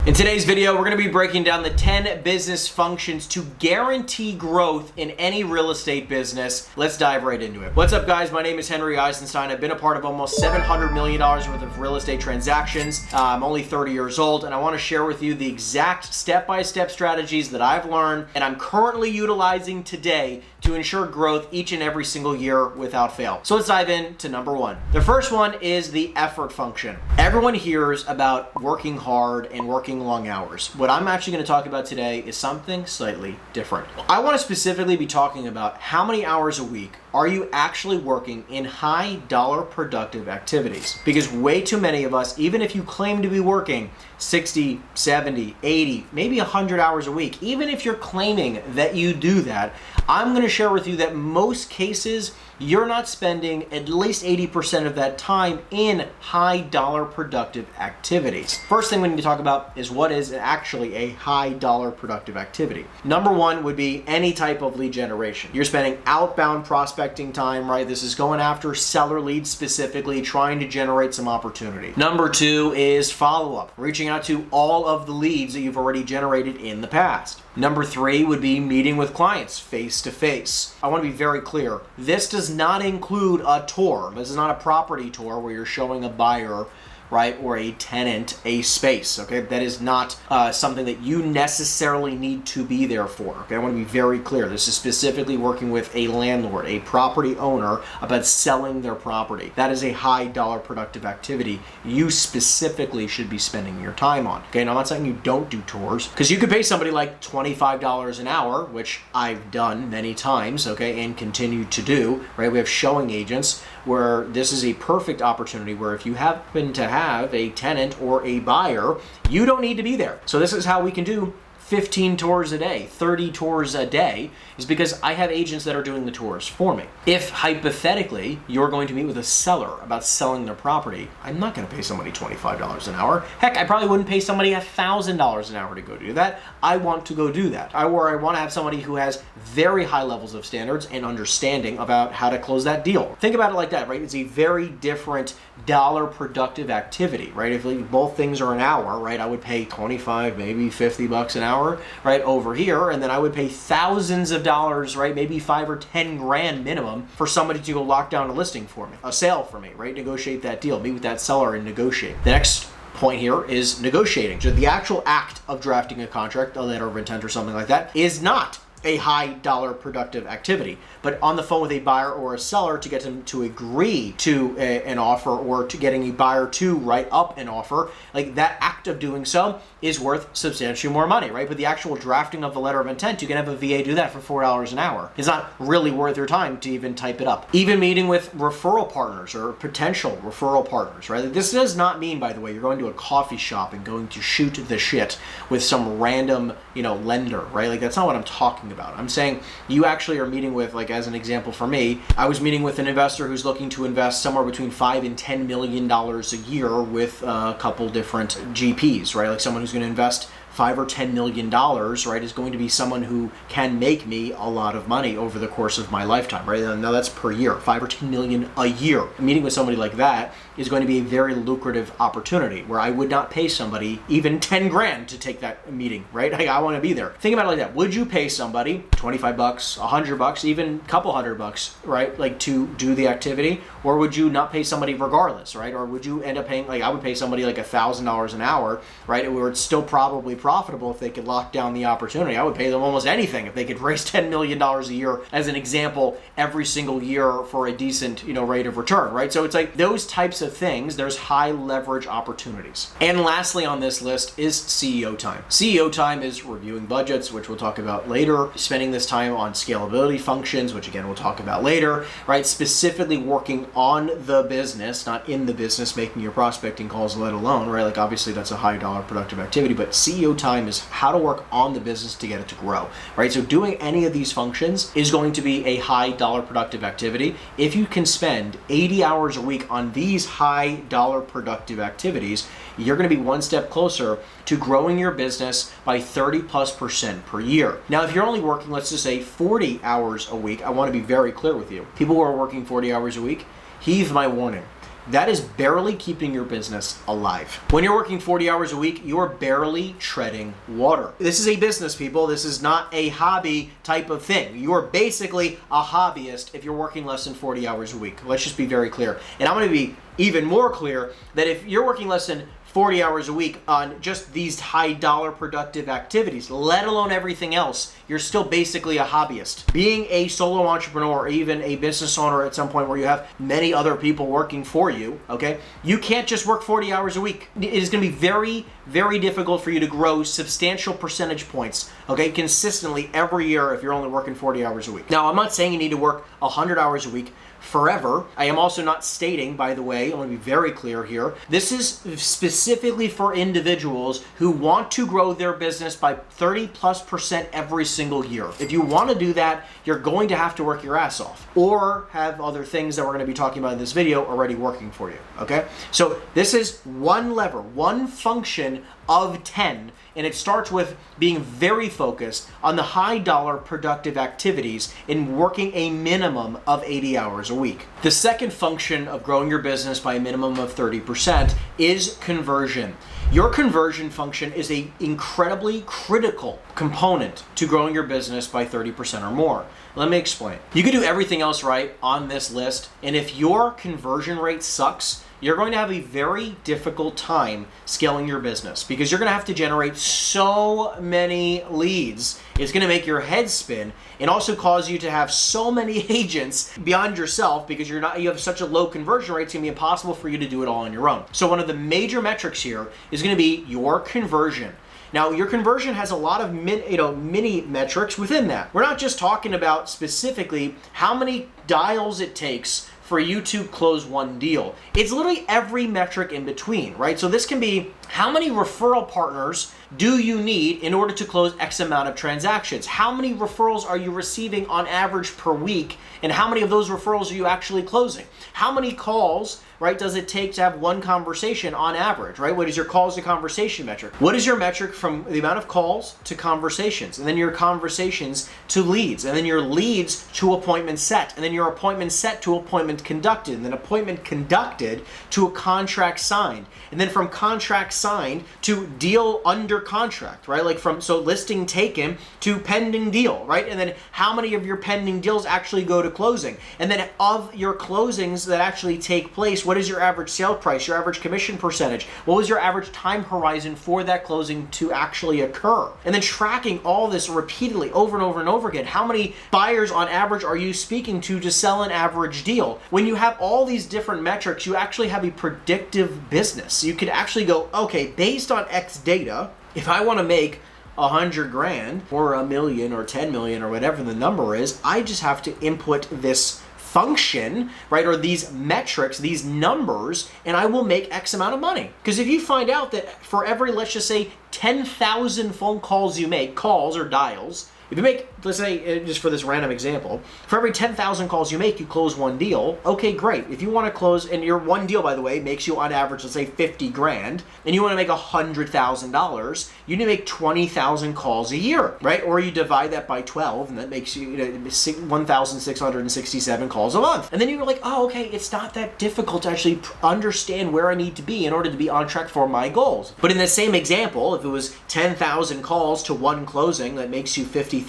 In today's video, we're going to be breaking down the 10 business functions to guarantee growth in any real estate business. Let's dive right into it. What's up, guys? My name is Henry Eisenstein. I've been a part of almost $700 million worth of real estate transactions. I'm only 30 years old, and I want to share with you the exact step-by-step strategies that I've learned and I'm currently utilizing today to ensure growth each and every single year without fail. So let's dive into number one. The first one is the effort function. Everyone hears about working hard and working long hours. What I'm actually going to talk about today is something slightly different. I want to specifically be talking about how many hours a week are you actually working in high dollar productive activities? Because way too many of us, even if you claim to be working 60, 70, 80, maybe 100 hours a week, even if you're claiming that you do that, I'm going to share with you that most cases you're not spending at least 80% of that time in high dollar productive activities. First thing we need to talk about is what is actually a high dollar productive activity. Number one would be any type of lead generation. You're spending outbound prospecting time, right? This is going after seller leads specifically, trying to generate some opportunity. Number two is follow-up, reaching out to all of the leads that you've already generated in the past. Number three would be meeting with clients face to face. I want to be very clear. This does not include a tour. This is not a property tour where you're showing a buyer, right, or a tenant a space, okay? That is not something that you necessarily need to be there for, okay? I want to be very clear. This is specifically working with a landlord, a property owner, about selling their property. That is a high dollar productive activity you specifically should be spending your time on, okay? Now, I'm not saying you don't do tours, because you could pay somebody like $25 an hour, which I've done many times, okay, and continue to do, right? We have showing agents where this is a perfect opportunity where if you happen to have a tenant or a buyer, you don't need to be there. So this is how we can do 15 tours a day, 30 tours a day, is because I have agents that are doing the tours for me. If hypothetically you're going to meet with a seller about selling their property, I'm not going to pay somebody $25 an hour. Heck, I probably wouldn't pay somebody $1,000 an hour to go do that. I want to go do that. I want to have somebody who has very high levels of standards and understanding about how to close that deal. Think about it like that, right? It's a very different dollar productive activity, right? If both things are an hour, right, I would pay 25, maybe 50 bucks an hour, right, over here, and then I would pay thousands of dollars, right, maybe 5 or 10 grand minimum for somebody to go lock down a listing for me, a sale for me, right? Negotiate that deal, meet with that seller and negotiate. The next point here is negotiating. So the actual act of drafting a contract, a letter of intent or something like that, is not a high dollar productive activity, but on the phone with a buyer or a seller to get them to agree to an offer, or to getting a buyer to write up an offer, like that act of doing so is worth substantially more money, right? But the actual drafting of the letter of intent, you can have a VA do that for $4 an hour. It's not really worth your time to even type it up. Even meeting with referral partners or potential referral partners, right? This does not mean, by the way, you're going to a coffee shop and going to shoot the shit with some random, lender, right? Like, that's not what I'm talking about. I'm saying you actually are meeting with, like, as an example for me, I was meeting with an investor who's looking to invest somewhere between $5 and $10 million a year with a couple different GPs, right? Like someone who's going to invest $5 or $10 million, right, is going to be someone who can make me a lot of money over the course of my lifetime, right? Now that's per year, $5 or $10 million a year. Meeting with somebody like that is going to be a very lucrative opportunity where I would not pay somebody even 10 grand to take that meeting, right? Like, I want to be there. Think about it like that. Would you pay somebody 25 bucks, 100 bucks, even a couple $100, right? Like, to do the activity, or would you not pay somebody regardless, right? Or would you end up paying, like, I would pay somebody like $1,000 an hour, right? Where it's still probably profitable if they could lock down the opportunity. I would pay them almost anything if they could raise $10 million a year, as an example, every single year for a decent, rate of return, right? So it's like those types of things, there's high leverage opportunities. And lastly on this list is CEO time. CEO time is reviewing budgets, which we'll talk about later, spending this time on scalability functions, which again we'll talk about later, right? Specifically working on the business, not in the business, making your prospecting calls, let alone, right? Like, obviously that's a high dollar productive activity, but CEO time is how to work on the business to get it to grow, right? So doing any of these functions is going to be a high dollar productive activity. If you can spend 80 hours a week on these high dollar productive activities, you're going to be one step closer to growing your business by 30+% per year. Now, if you're only working, let's just say 40 hours a week, I want to be very clear with you. People who are working 40 hours a week, heed my warning. that is barely keeping your business alive. When you're working 40 hours a week, you're barely treading water. This is a business, people. This is not a hobby type of thing. You are basically a hobbyist if you're working less than 40 hours a week. Let's just be very clear. And I'm going to be even more clear that if you're working less than 40 hours a week on just these high dollar productive activities, let alone everything else, you're still basically a hobbyist. Being a solo entrepreneur or even a business owner at some point where you have many other people working for you, okay, you can't just work 40 hours a week. It is going to be very, very difficult for you to grow substantial percentage points, okay, consistently every year if you're only working 40 hours a week. Now, I'm not saying you need to work 100 hours a week forever. I am also not stating, by the way, I want to be very clear here, this is specifically for individuals who want to grow their business by 30+% every single year. If you want to do that, you're going to have to work your ass off or have other things that we're going to be talking about in this video already working for you, okay? So this is one lever, one function of 10, and it starts with being very focused on the high dollar productive activities and working a minimum of 80 hours a week. The second function of growing your business by a minimum of 30% is conversion. Your conversion function is an incredibly critical component to growing your business by 30% or more. Let me explain. You can do everything else right on this list, and if your conversion rate sucks, you're going to have a very difficult time scaling your business because you're going to have to generate so many leads. It's going to make your head spin and also cause you to have so many agents beyond yourself because you have such a low conversion rate, it's going to be impossible for you to do it all on your own. So one of the major metrics here is going to be your conversion. Now, your conversion has a lot of mini metrics within that. We're not just talking about specifically how many dials it takes for you to close one deal. It's literally every metric in between, right? So this can be how many referral partners do you need in order to close X amount of transactions? How many referrals are you receiving on average per week? And how many of those referrals are you actually closing? How many calls, right, does it take to have one conversation on average, right? What is your calls to conversation metric? What is your metric from the amount of calls to conversations? And then your conversations to leads, and then your leads to appointment set, and then your appointment set to appointment conducted, and then appointment conducted to a contract signed, and then from contract signed to deal under contract, right? Like so listing taken to pending deal, right? And then how many of your pending deals actually go to closing? And then of your closings that actually take place, what is your average sale price, your average commission percentage? What was your average time horizon for that closing to actually occur? And then tracking all this repeatedly over and over and over again. How many buyers on average are you speaking to sell an average deal? When you have all these different metrics, you actually have a predictive business. You could actually go, okay, based on X data, if I want to make 100 grand or a million or 10 million or whatever the number is, I just have to input this function, right, or these metrics, these numbers, and I will make X amount of money. Because if you find out that for every, let's just say, 10,000 phone calls you make, calls or dials, if you make, let's say, just for this random example, for every 10,000 calls you make, you close one deal. Okay, great. If you want to close, and your one deal, by the way, makes you on average, let's say 50 grand, and you want to make $100,000, you need to make 20,000 calls a year, right? Or you divide that by 12, and that makes you 1,667 calls a month. And then you're like, oh, okay, it's not that difficult to actually understand where I need to be in order to be on track for my goals. But in the same example, if it was 10,000 calls to one closing, that makes you $50,000,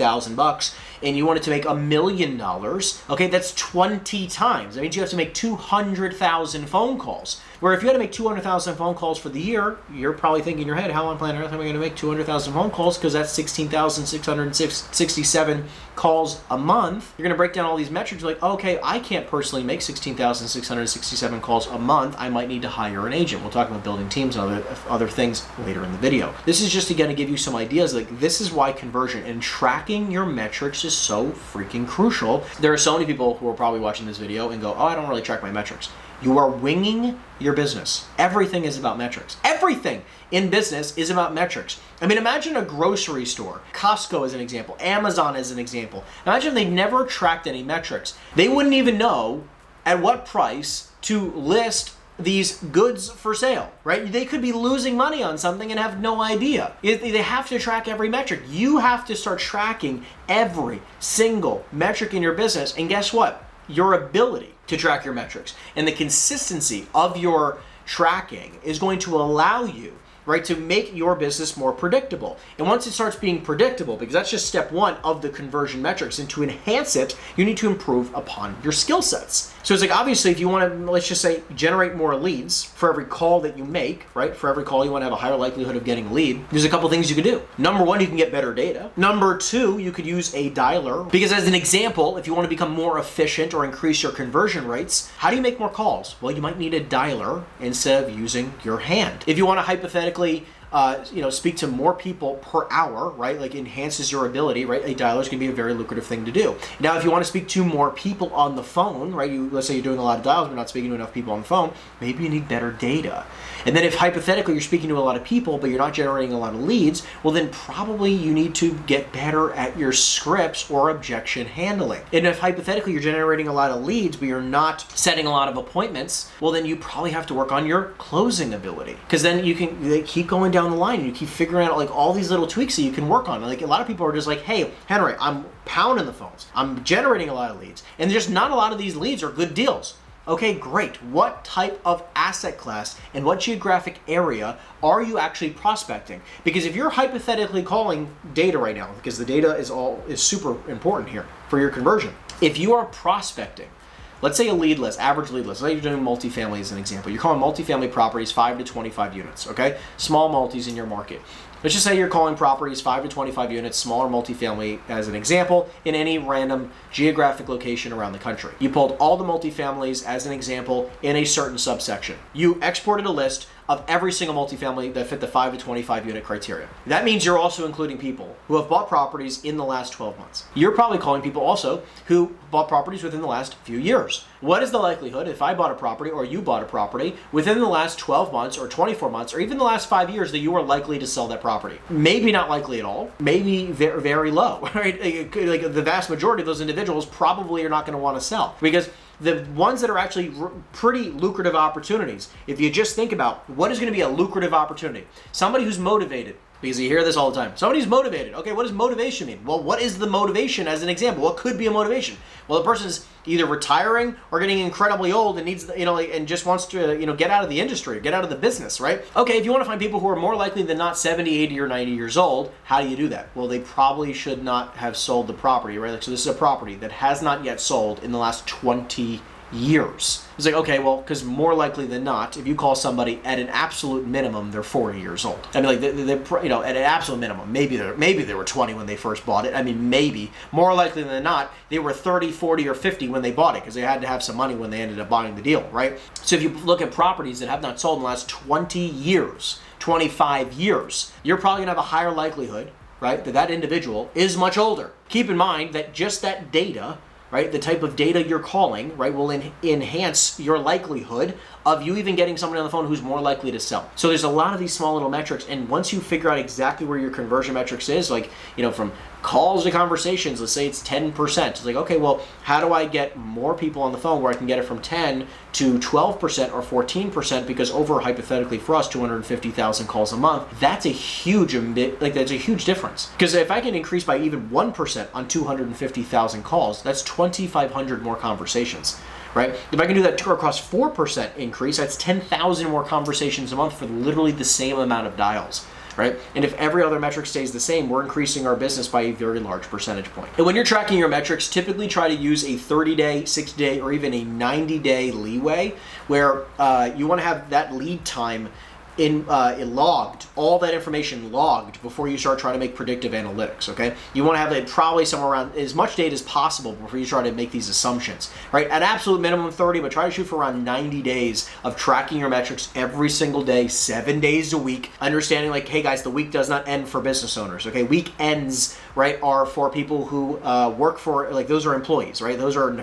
and you wanted to make $1 million, okay, that's 20 times. That means you have to make 200,000 phone calls. Where if you had to make 200,000 phone calls for the year, you're probably thinking in your head, how on planet Earth am I going to make 200,000 phone calls? Because that's 16,667 calls a month. You're going to break down all these metrics. You're like, okay, I can't personally make 16,667 calls a month. I might need to hire an agent. We'll talk about building teams and other things later in the video. This is just again to give you some ideas. Like, this is why conversion and tracking your metrics is so freaking crucial. There are so many people who are probably watching this video and go, oh, I don't really track my metrics. You are winging your business. Everything is about metrics. Everything in business is about metrics. I mean, imagine a grocery store, Costco as an example, Amazon as an example. Imagine if they never tracked any metrics. They wouldn't even know at what price to list these goods for sale, right? They could be losing money on something and have no idea. They have to track every metric. You have to start tracking every single metric in your business. And guess what? your ability to track your metrics and the consistency of your tracking is going to allow you, right, to make your business more predictable. And once it starts being predictable, because that's just step one of the conversion metrics, and to enhance it, you need to improve upon your skill sets. So it's like, obviously, if you want to, let's just say, generate more leads for every call that you make, right? For every call, you want to have a higher likelihood of getting a lead. There's a couple things you can do. Number one, you can get better data. Number two, you could use a dialer. Because as an example, if you want to become more efficient or increase your conversion rates, how do you make more calls? Well, you might need a dialer instead of using your hand. If you want to hypothetically speak to more people per hour, right? Like enhances your ability, right? A dialer is going to be a very lucrative thing to do. Now, if you want to speak to more people on the phone, right? Let's say you're doing a lot of dials, but not speaking to enough people on the phone, maybe you need better data. And then if hypothetically you're speaking to a lot of people, but you're not generating a lot of leads, well, then probably you need to get better at your scripts or objection handling. And if hypothetically you're generating a lot of leads, but you're not setting a lot of appointments, well, then you probably have to work on your closing ability. Because then you can keep going down the line and you keep figuring out like all these little tweaks that you can work on. Like a lot of people are just like, hey, Henry, I'm pounding the phones. I'm generating a lot of leads. And just not a lot of these leads are good deals. Okay, great. What type of asset class and what geographic area are you actually prospecting? Because if you're hypothetically calling data right now, because the data is super important here for your conversion. If you are prospecting, let's say a lead list, average lead list. Let's say you're doing multifamily as an example. You're calling multifamily properties 5 to 25 units, okay? Small multis in your market. Let's just say you're calling properties 5 to 25 units, smaller multifamily as an example, in any random geographic location around the country. You pulled all the multifamilies as an example in a certain subsection. You exported a list of every single multifamily that fit the 5 to 25 unit criteria. That means you're also including people who have bought properties in the last 12 months. You're probably calling people also who bought properties within the last few years. What is the likelihood if I bought a property or you bought a property within the last 12 months or 24 months or even the last 5 years that you are likely to sell that property? Maybe not likely at all. Maybe very, very low, right? Like the vast majority of those individuals probably are not going to want to sell, because the ones that are actually pretty lucrative opportunities, if you just think about what is going to be a lucrative opportunity, somebody who's motivated, because you hear this all the time. Somebody's motivated. Okay, what does motivation mean? Well, what is the motivation as an example? What could be a motivation? Well, the person's either retiring or getting incredibly old and needs, and just wants to, get out of the industry, get out of the business, right? Okay, if you want to find people who are more likely than not 70, 80, or 90 years old, how do you do that? Well, they probably should not have sold the property, right? Like, so this is a property that has not yet sold in the last 20 years. It's like, okay, well, because more likely than not, if you call somebody at an absolute minimum, they're 40 years old. I mean, like, at an absolute minimum, maybe they were 20 when they first bought it. I mean, maybe. More likely than not, they were 30, 40, or 50 when they bought it, because they had to have some money when they ended up buying the deal, right? So if you look at properties that have not sold in the last 20 years, 25 years, you're probably gonna have a higher likelihood, right, that individual is much older. Keep in mind that just that data, right, the type of data you're calling, right, will enhance your likelihood of you even getting somebody on the phone who's more likely to sell. So there's a lot of these small little metrics, and once you figure out exactly where your conversion metrics is, like, from calls to conversations, let's say it's 10%. It's like, okay, well, how do I get more people on the phone where I can get it from 10 to 12% or 14%? Because over, hypothetically for us, 250,000 calls a month, that's a huge difference. Because if I can increase by even 1% on 250,000 calls, that's 2,500 more conversations. Right? If I can do that across 4% increase, that's 10,000 more conversations a month for literally the same amount of dials. Right? And if every other metric stays the same, we're increasing our business by a very large percentage point. And when you're tracking your metrics, typically try to use a 30-day, 60-day, or even a 90-day leeway, where you want to have that lead time logged, all that information logged before you start trying to make predictive analytics, okay? You want to have it probably somewhere around as much data as possible before you try to make these assumptions, right? At absolute minimum 30, but try to shoot for around 90 days of tracking your metrics every single day, 7 days a week, understanding like, hey guys, the week does not end for business owners, okay? Weekends, right, are for people who work for, like, those are employees, right? Those are 9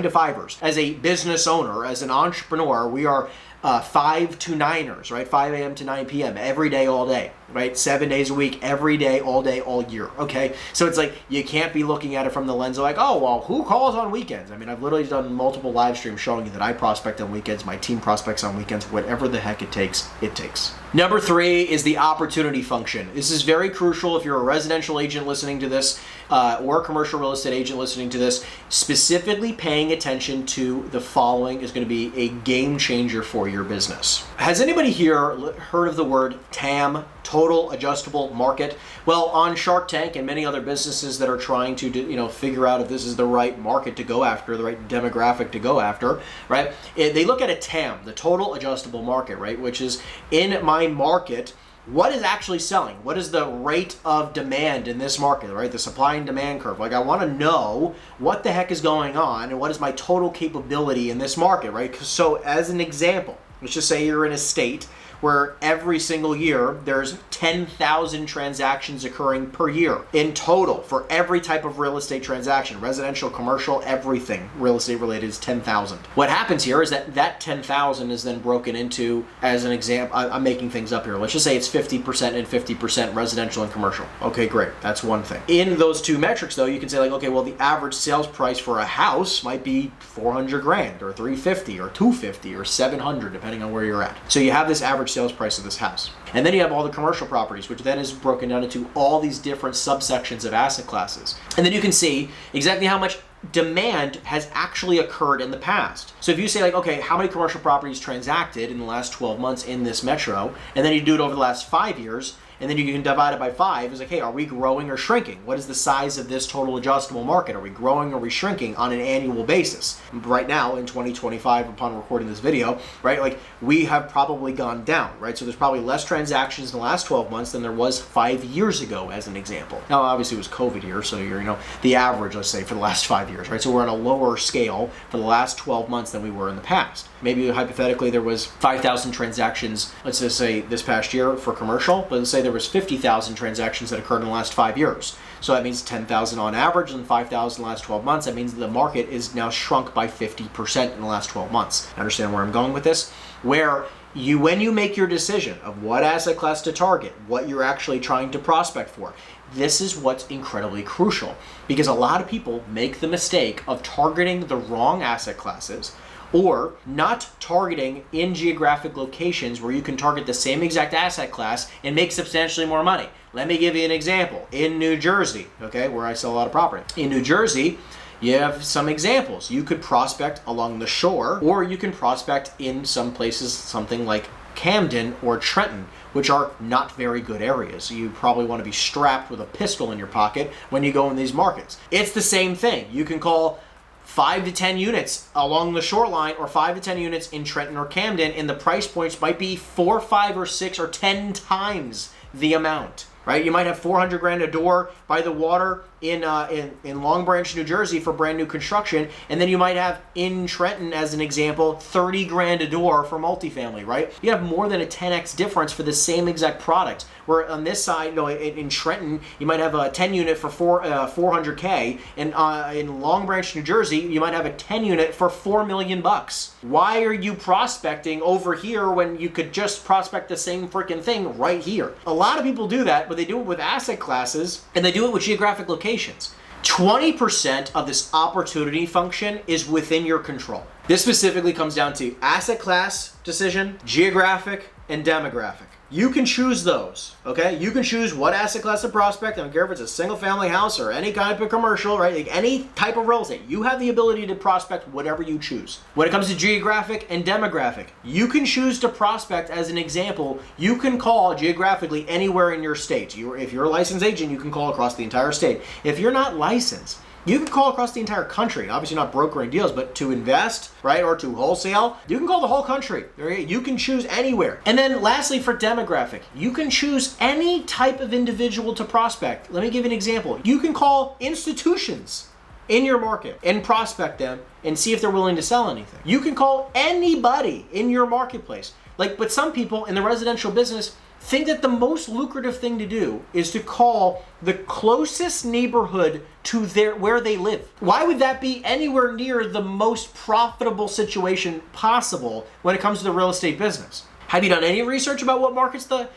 to 5ers. As a business owner, as an entrepreneur, we are 5 to 9ers, right? 5 a.m. to 9 p.m. every day, all day. right? 7 days a week, every day, all year, okay? So it's like, you can't be looking at it from the lens of like, oh, well, who calls on weekends? I mean, I've literally done multiple live streams showing you that I prospect on weekends, my team prospects on weekends, whatever the heck it takes, it takes. Number 3 is the opportunity function. This is very crucial if you're a residential agent listening to this, or a commercial real estate agent listening to this. Specifically paying attention to the following is going to be a game changer for your business. Has anybody here heard of the word TAM, total adjustable market? Well, on Shark Tank and many other businesses that are trying to figure out if this is the right market to go after, the right demographic to go after, right? They look at a TAM, the total adjustable market, right? Which is in my market, what is actually selling? What is the rate of demand in this market, right? The supply and demand curve. Like, I want to know what the heck is going on and what is my total capability in this market, right? So as an example, let's just say you're in a state where every single year there's 10,000 transactions occurring per year in total for every type of real estate transaction, residential, commercial, everything real estate related is 10,000. What happens here is that 10,000 is then broken into, as an example, I'm making things up here. Let's just say it's 50% and 50% residential and commercial. Okay, great. That's one thing. In those two metrics though, you can say like, okay, well, the average sales price for a house might be 400 grand or 350 or 250 or 700, depending on where you're at. So you have this average sales price of this house. And then you have all the commercial properties, which then is broken down into all these different subsections of asset classes. And then you can see exactly how much demand has actually occurred in the past. So if you say like, okay, how many commercial properties transacted in the last 12 months in this metro, and then you do it over the last 5 years, and then you can divide it by 5. It's like, hey, are we growing or shrinking? What is the size of this total adjustable market? Are we growing or are we shrinking on an annual basis? Right now in 2025, upon recording this video, right, like we have probably gone down, right? So there's probably less transactions in the last 12 months than there was 5 years ago, as an example. Now, obviously it was COVID here, so you're, the average, let's say, for the last 5 years, right? So we're on a lower scale for the last 12 months than we were in the past. Maybe hypothetically there was 5,000 transactions, let's just say this past year for commercial, but let's say there was 50,000 transactions that occurred in the last 5 years. So that means 10,000 on average and 5,000 in the last 12 months. That means the market is now shrunk by 50% in the last 12 months. Understand where I'm going with this? Where when you make your decision of what asset class to target, what you're actually trying to prospect for, this is what's incredibly crucial, because a lot of people make the mistake of targeting the wrong asset classes, or not targeting in geographic locations where you can target the same exact asset class and make substantially more money. Let me give you an example. In New Jersey, okay, where I sell a lot of property. In New Jersey, you have some examples. You could prospect along the shore, or you can prospect in some places, something like Camden or Trenton, which are not very good areas. You probably want to be strapped with a pistol in your pocket when you go in these markets. It's the same thing. You can call 5 to 10 units along the shoreline, or 5 to 10 units in Trenton or Camden, and the price points might be 4, 5, or 6, or 10 times the amount, right? You might have 400 grand a door by the water in Long Branch, New Jersey for brand new construction, and then you might have in Trenton, as an example, 30 grand a door for multifamily, right? You have more than a 10x difference for the same exact product. Where on this side, in Trenton, you might have a 10 unit for 400K, and in Long Branch, New Jersey, you might have a 10 unit for $4 million. Why are you prospecting over here when you could just prospect the same freaking thing right here? A lot of people do that, but they do it with asset classes, and they do it with geographic locations. 20% of this opportunity function is within your control. This specifically comes down to asset class decision, geographic, and demographic. You can choose those, okay? You can choose what asset class to prospect. I don't care if it's a single family house or any kind of commercial, right? Like any type of real estate. You have the ability to prospect whatever you choose. When it comes to geographic and demographic, you can choose to prospect, as an example, you can call geographically anywhere in your state. If you're a licensed agent, you can call across the entire state. If you're not licensed, you can call across the entire country. Obviously not brokering deals, but to invest, right, or to wholesale, you can call the whole country. Right? You can choose anywhere. And then lastly, for demographic, you can choose any type of individual to prospect. Let me give you an example. You can call institutions in your market and prospect them and see if they're willing to sell anything. You can call anybody in your marketplace. But some people in the residential business think that the most lucrative thing to do is to call the closest neighborhood to where they live. Why would that be anywhere near the most profitable situation possible when it comes to the real estate business? Have you done any research about what market's the,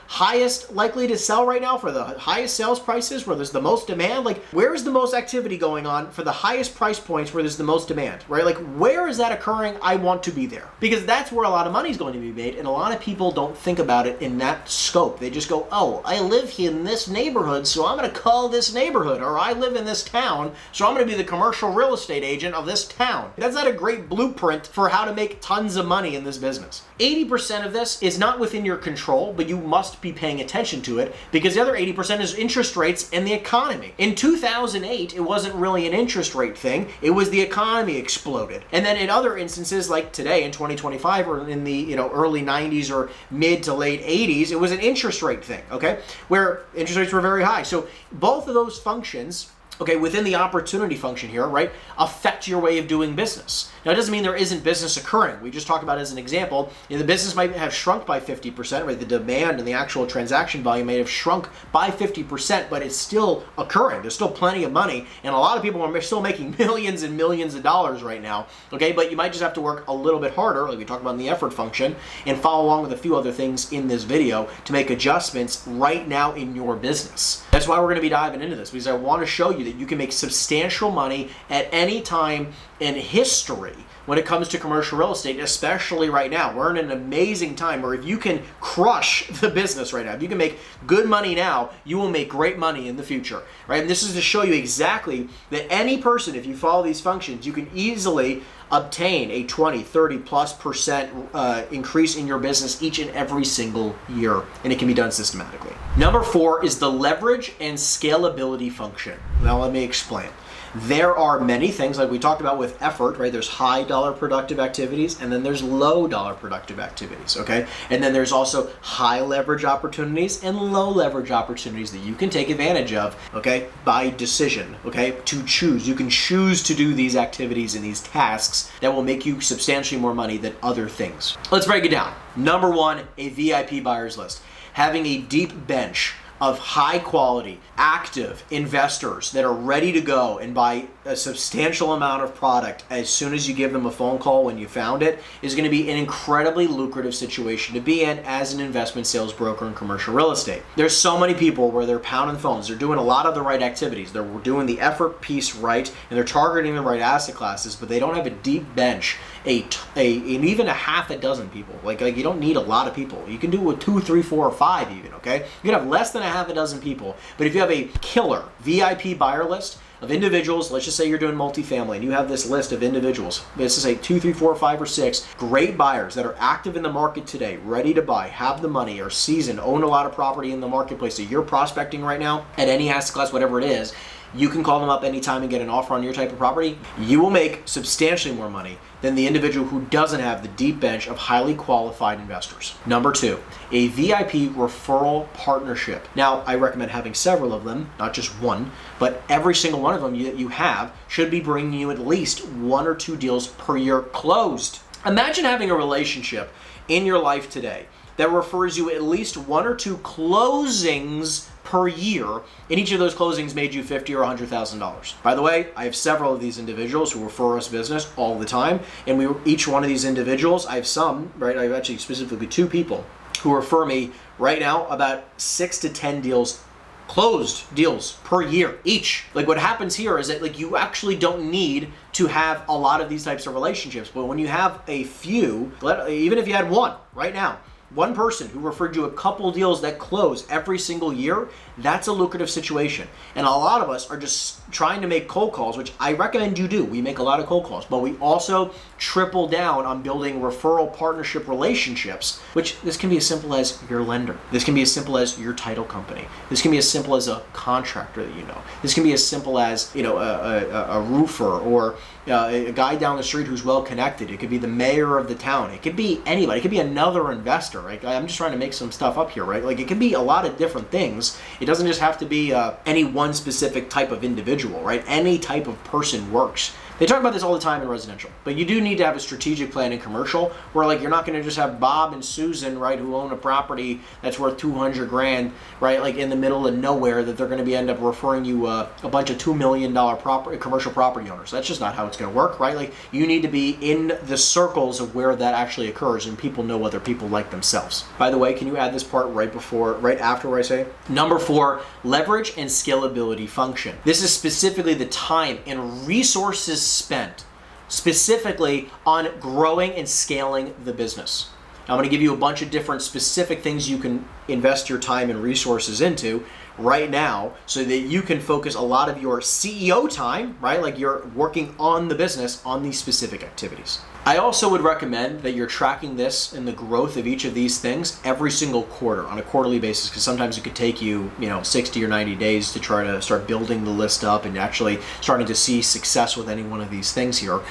highest likely to sell right now for the highest sales prices, where there's the most demand? Like, where is the most activity going on for the highest price points where there's the most demand, right? Like, where is that occurring? I want to be there, because that's where a lot of money is going to be made, and a lot of people don't think about it in that scope. They just go, oh, I live here in this neighborhood, so I'm going to call this neighborhood, or I live in this town, so I'm going to be the commercial real estate agent of this town. That's not a great blueprint for how to make tons of money in this business. 80% of this is not within your control, but you must be paying attention to it, because the other 80% is interest rates and the economy. In 2008, it wasn't really an interest rate thing. It was the economy exploded. And then in other instances, like today in 2025, or in the early 90s or mid to late 80s, it was an interest rate thing, okay? Where interest rates were very high. So both of those functions, okay, within the opportunity function here, right, affect your way of doing business. Now, it doesn't mean there isn't business occurring. We just talked about, as an example, the business might have shrunk by 50%, right? The demand and the actual transaction volume may have shrunk by 50%, but it's still occurring. There's still plenty of money, and a lot of people are still making millions and millions of dollars right now, okay? But you might just have to work a little bit harder, like we talked about in the effort function, and follow along with a few other things in this video to make adjustments right now in your business. That's why we're going to be diving into this, because I want to show you that you can make substantial money at any time in history when it comes to commercial real estate, especially right now. We're in an amazing time where if you can crush the business right now, if you can make good money now, you will make great money in the future, right? And this is to show you exactly that any person, if you follow these functions, you can easily obtain a 20, 30+% increase in your business each and every single year, and it can be done systematically. Number 4 is the leverage and scalability function. Now let me explain. There are many things, like we talked about with effort, right? There's high dollar productive activities, and then there's low dollar productive activities, okay? And then there's also high leverage opportunities and low leverage opportunities that you can take advantage of, okay, by decision, okay, to choose. You can choose to do these activities and these tasks that will make you substantially more money than other things. Let's break it down. Number 1, a VIP buyers list. Having a deep bench of high quality, active investors that are ready to go and buy a substantial amount of product as soon as you give them a phone call when you found it is going to be an incredibly lucrative situation to be in as an investment sales broker in commercial real estate. There's so many people where they're pounding phones, they're doing a lot of the right activities, they're doing the effort piece right, and they're targeting the right asset classes, but they don't have a deep bench, and even a half a dozen people. Like you don't need a lot of people. You can do with 2, 3, 4, or 5 even, okay? You can have less than a half a dozen people, but if you have a killer VIP buyer list of individuals, let's just say you're doing multifamily and you have this list of individuals, let's just say 2, 3, 4, 5, or 6 great buyers that are active in the market today, ready to buy, have the money, are seasoned, own a lot of property in the marketplace that you're prospecting right now at any asset class, whatever it is. You can call them up anytime and get an offer on your type of property. You will make substantially more money than the individual who doesn't have the deep bench of highly qualified investors. Number 2, a VIP referral partnership. Now, I recommend having several of them, not just one, but every single one of them that you have should be bringing you at least 1 or 2 deals per year closed. Imagine having a relationship in your life today that refers you at least 1 or 2 closings per year, and each of those closings made you $50,000 or $100,000. By the way, I have several of these individuals who refer us business all the time, and each one of these individuals, I have some, right, I have actually specifically 2 people who refer me right now about 6 to 10 deals, closed deals per year each. Like what happens here is that you actually don't need to have a lot of these types of relationships, but when you have a few, even if you had one right now, one person who referred you a couple deals that close every single year, that's a lucrative situation. And a lot of us are just trying to make cold calls, which I recommend you do. We make a lot of cold calls, but we also triple down on building referral partnership relationships, which this can be as simple as your lender. This can be as simple as your title company. This can be as simple as a contractor that you know. This can be as simple as a roofer or a guy down the street who's well connected. It could be the mayor of the town. It could be anybody. It could be another investor. Right? I'm just trying to make some stuff up here, right? Like it can be a lot of different things. It doesn't just have to be any one specific type of individual, right? Any type of person works They talk about this all the time in residential, but you do need to have a strategic plan in commercial where like you're not going to just have Bob and Susan, right, who own a property that's worth 200 grand, right, like in the middle of nowhere that they're going to be end up referring you a bunch of $2 million commercial property owners. That's just not how it's going to work, right? Like you need to be in the circles of where that actually occurs and people know other people like themselves. By the way, can you add this part right after what I say? Number 4, leverage and scalability function. This is specifically the time and resources spent specifically on growing and scaling the business. I'm going to give you a bunch of different specific things you can invest your time and resources into right now so that you can focus a lot of your CEO time, right? Like you're working on the business on these specific activities. I also would recommend that you're tracking this and the growth of each of these things every single quarter on a quarterly basis, because sometimes it could take you, 60 or 90 days to try to start building the list up and actually starting to see success with any one of these things here.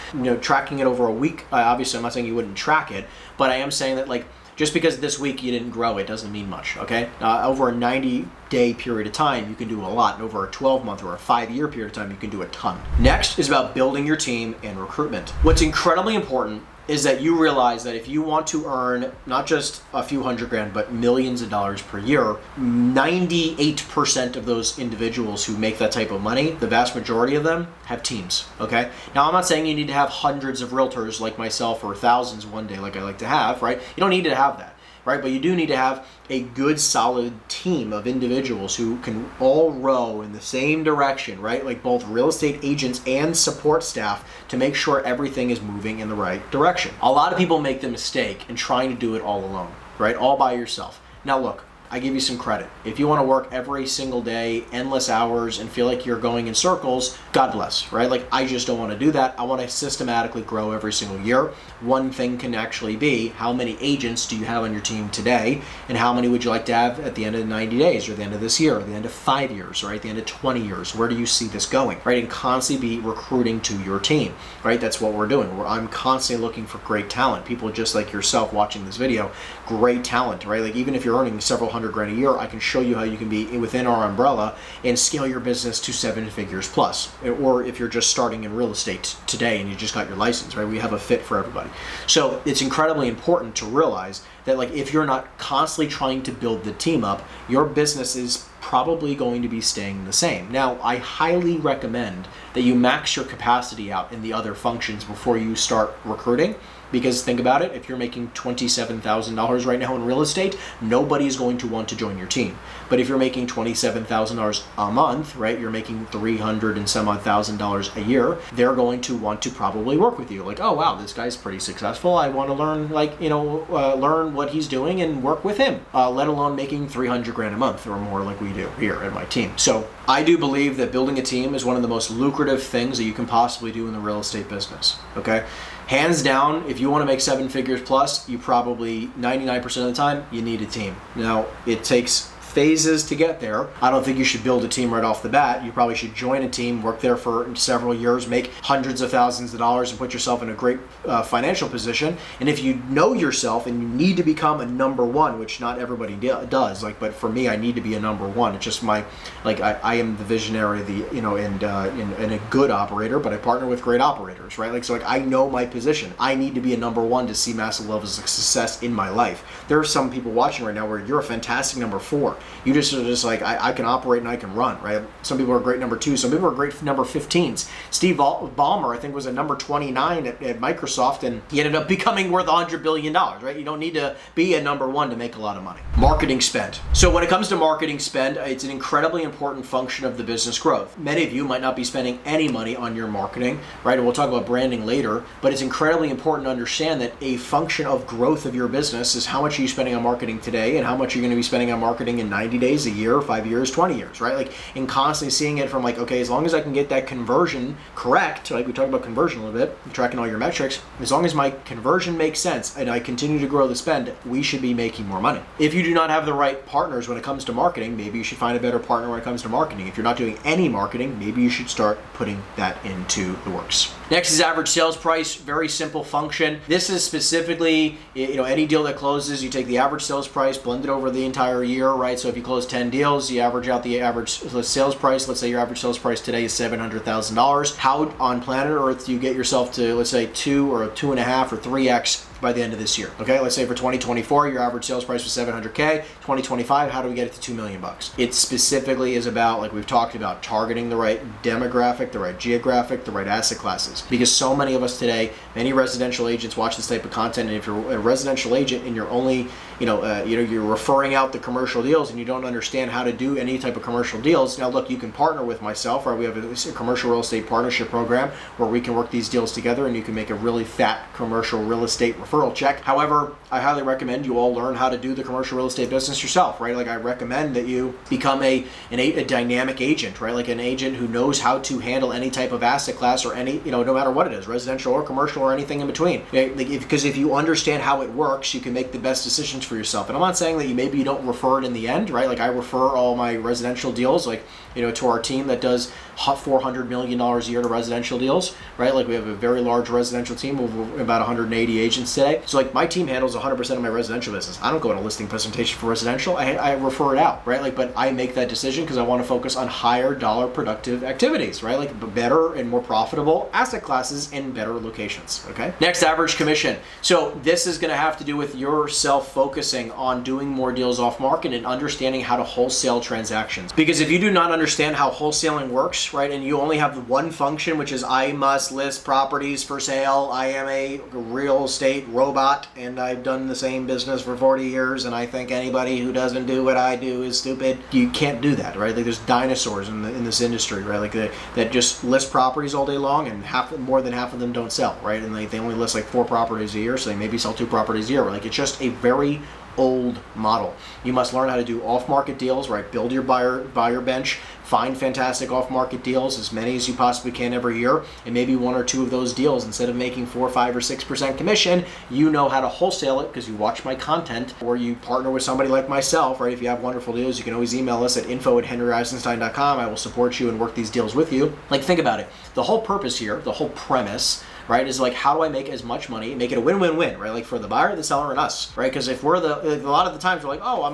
Tracking it over a week, obviously I'm not saying you wouldn't track it, but I am saying that like just because this week you didn't grow, it doesn't mean much, okay? Over a 90-day period of time, you can do a lot. And over a 12-month or a 5-year period of time, you can do a ton. Next is about building your team and recruitment. What's incredibly important is that you realize that if you want to earn not just a few hundred grand, but millions of dollars per year, 98% of those individuals who make that type of money, the vast majority of them have teams, okay? Now, I'm not saying you need to have hundreds of realtors like myself or thousands one day like I like to have, right? You don't need to have that, right? But you do need to have a good, solid team of individuals who can all row in the same direction, right? Like both real estate agents and support staff to make sure everything is moving in the right direction. A lot of people make the mistake in trying to do it all alone, right? All by yourself. Now look, I give you some credit. If you want to work every single day, endless hours, and feel like you're going in circles, God bless, right? Like I just don't want to do that. I want to systematically grow every single year. One thing can actually be how many agents do you have on your team today, and how many would you like to have at the end of 90 days, or the end of this year, or the end of 5 years, right? At the end of 20 years. Where do you see this going, right? And constantly be recruiting to your team, right? That's what we're doing. I'm constantly looking for great talent. People just like yourself watching this video, great talent, right? Like even if you're earning several $100,000 a year, I can show you how you can be within our umbrella and scale your business to 7 figures plus. Or if you're just starting in real estate today and you just got your license, right? We have a fit for everybody. So it's incredibly important to realize that like if you're not constantly trying to build the team up, your business is probably going to be staying the same. Now, I highly recommend that you max your capacity out in the other functions before you start recruiting. Because think about it, if you're making $27,000 right now in real estate, nobody's going to want to join your team. But if you're making $27,000 a month, right, you're making $300 and some odd $1,000 a year, they're going to want to probably work with you. Like, oh wow, this guy's pretty successful. I want to learn, learn what he's doing and work with him. Let alone making $300,000 a month or more, like we do here at my team. So I do believe that building a team is one of the most lucrative things that you can possibly do in the real estate business. Okay. Hands down, if you want to make 7 figures plus, you probably 99% of the time, you need a team. Now, it takes phases to get there. I don't think you should build a team right off the bat. You probably should join a team, work there for several years, make hundreds of thousands of dollars, and put yourself in a great financial position. And if you know yourself and you need to become a number one, which not everybody does, but for me, I need to be a number one. It's just I am the visionary, and a good operator, but I partner with great operators, right? So I know my position. I need to be a number one to see massive levels of success in my life. There are some people watching right now where you're a fantastic number 4. You just are just like, I can operate and I can run, right? Some people are great number 2. Some people are great number 15s. Steve Ballmer, I think, was a number 29 at Microsoft, and he ended up becoming worth $100 billion, right? You don't need to be a number 1 to make a lot of money. Marketing spend. So when it comes to marketing spend, it's an incredibly important function of the business growth. Many of you might not be spending any money on your marketing, right? And we'll talk about branding later, but it's incredibly important to understand that a function of growth of your business is how much are you spending on marketing today and how much you're going to be spending on marketing in 90 days, a year, 5 years, 20 years, right? And constantly seeing it from okay, as long as I can get that conversion correct, we talked about conversion a little bit, tracking all your metrics, as long as my conversion makes sense and I continue to grow the spend, we should be making more money. If you do not have the right partners when it comes to marketing, maybe you should find a better partner when it comes to marketing. If you're not doing any marketing, maybe you should start putting that into the works. Next is average sales price. Very simple function. This is specifically, any deal that closes, you take the average sales price, blend it over the entire year, right? So if you close 10 deals, you average out the average sales price. Let's say your average sales price today is $700,000. How on planet Earth do you get yourself to, let's say, 2 or 2.5 or 3x by the end of this year? Okay, let's say for 2024, your average sales price was $700K. 2025, how do we get it to $2 million? It specifically is about, like we've talked about, targeting the right demographic, the right geographic, the right asset classes. Because so many of us today, many residential agents watch this type of content, and if you're a residential agent and you're only, you're referring out the commercial deals and you don't understand how to do any type of commercial deals. Now, look, you can partner with myself, or we have a commercial real estate partnership program where we can work these deals together, and you can make a really fat commercial real estate referral check. However, I highly recommend you all learn how to do the commercial real estate business yourself, right? Like, I recommend that you become a dynamic agent, right? Like an agent who knows how to handle any type of asset class or any, no matter what it is, residential or commercial or anything in between. Because if you understand how it works, you can make the best decisions for yourself. And I'm not saying that you don't refer it in the end, right? Like, I refer all my residential deals, to our team that does $400 million a year to residential deals, right? Like, we have a very large residential team of about 180 agents today. So, like, my team handles 100% of my residential business. I don't go on a listing presentation for residential. I refer it out, right? Like, but I make that decision because I want to focus on higher dollar productive activities, right? Like, better and more profitable asset classes in better locations, okay? Next, average commission. So this is going to have to do with yourself focusing on doing more deals off market and understanding how to wholesale transactions. Because if you do not understand how wholesaling works, right, and you only have one function, which is I must list properties for sale, I am a real estate robot, and I've done the same business for 40 years, and I think anybody who doesn't do what I do is stupid. You can't do that, right? Like, there's dinosaurs in this industry, right? Like, that just list properties all day long, and more than half of them don't sell, right? And they only list like 4 properties a year, so they maybe sell 2 properties a year. Like, it's just a very old model. You must learn how to do off-market deals, right? Build your buyer bench, find fantastic off-market deals, as many as you possibly can every year, and maybe 1 or 2 of those deals, instead of making 4, 5, or 6% commission, you know how to wholesale it because you watch my content, or you partner with somebody like myself, right? If you have wonderful deals, you can always email us at info@henryeisenstein.com. I will support you and work these deals with you. Like, think about it. The whole purpose here, the whole premise, right, is like, how do I make as much money, make it a win-win-win, right? Like, for the buyer, the seller, and us, right? Because if we're a lot of the times we're like, oh,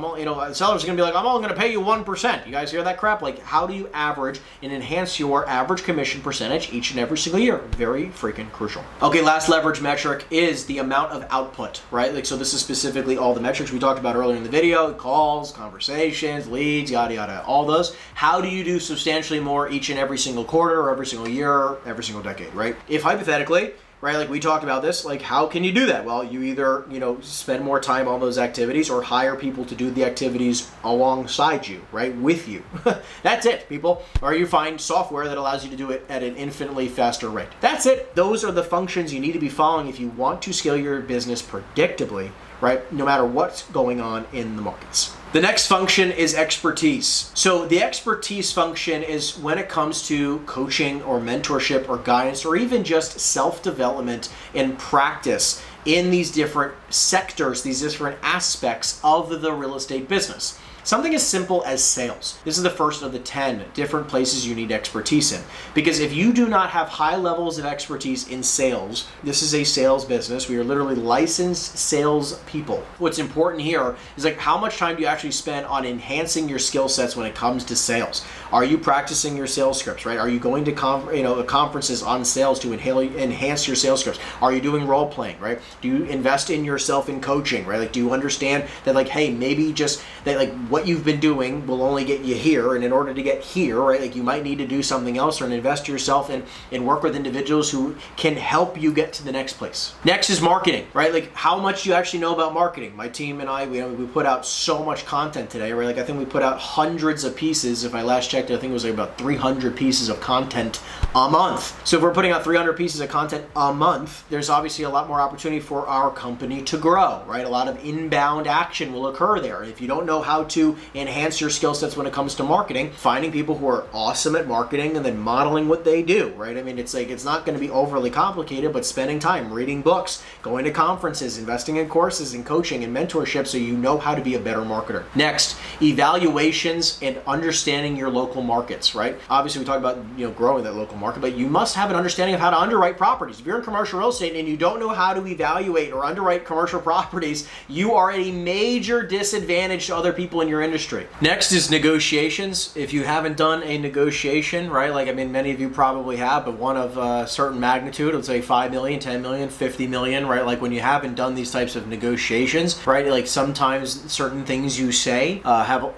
the seller's gonna be like, I'm only gonna pay you 1%. You guys hear that crap? Like, how do you average and enhance your average commission percentage each and every single year? Very freaking crucial. Okay, last leverage metric is the amount of output, right? Like, so this is specifically all the metrics we talked about earlier in the video: calls, conversations, leads, yada yada, all those. How do you do substantially more each and every single quarter, or every single year, every single decade, right? If hypothetically, right, like we talked about this, like, how can you do that? Well, you either, spend more time on those activities, or hire people to do the activities alongside you, right, with you. That's it, people. Or you find software that allows you to do it at an infinitely faster rate. That's it. Those are the functions you need to be following if you want to scale your business predictably, right, no matter what's going on in the markets. The next function is expertise. So the expertise function is when it comes to coaching or mentorship or guidance, or even just self-development and practice in these different sectors, these different aspects of the real estate business. Something as simple as sales. This is the first of the 10 different places you need expertise in. Because if you do not have high levels of expertise in sales, this is a sales business. We are literally licensed sales people. What's important here is, like, how much time do you actually spend on enhancing your skill sets when it comes to sales? Are you practicing your sales scripts, right? Are you going to conferences on sales to enhance your sales scripts? Are you doing role playing, right? Do you invest in yourself in coaching, right? Like, do you understand that, like, hey, maybe just that, like, what you've been doing will only get you here, and in order to get here, right, like, you might need to do something else, or invest yourself in and work with individuals who can help you get to the next place. Next is marketing, right? Like, how much do you actually know about marketing? My team and I, we put out so much content today, right? Like, I think we put out hundreds of pieces. If I last checked, I think it was like about 300 pieces of content a month. So if we're putting out 300 pieces of content a month, there's obviously a lot more opportunity for our company to grow, right? A lot of inbound action will occur there. If you don't know how to to enhance your skill sets when it comes to marketing, finding people who are awesome at marketing and then modeling what they do, right? I mean, it's like, it's not going to be overly complicated, but spending time reading books, going to conferences, investing in courses and coaching and mentorship so you know how to be a better marketer. Next, evaluations and understanding your local markets, right? Obviously, we talk about, growing that local market, but you must have an understanding of how to underwrite properties. If you're in commercial real estate and you don't know how to evaluate or underwrite commercial properties, you are at a major disadvantage to other people in your industry. Next is negotiations. If you haven't done a negotiation, right? Like, I mean, many of you probably have, but one of a certain magnitude, let's say 5 million, 10 million, 50 million, right? Like when you haven't done these types of negotiations, right? Like sometimes certain things you say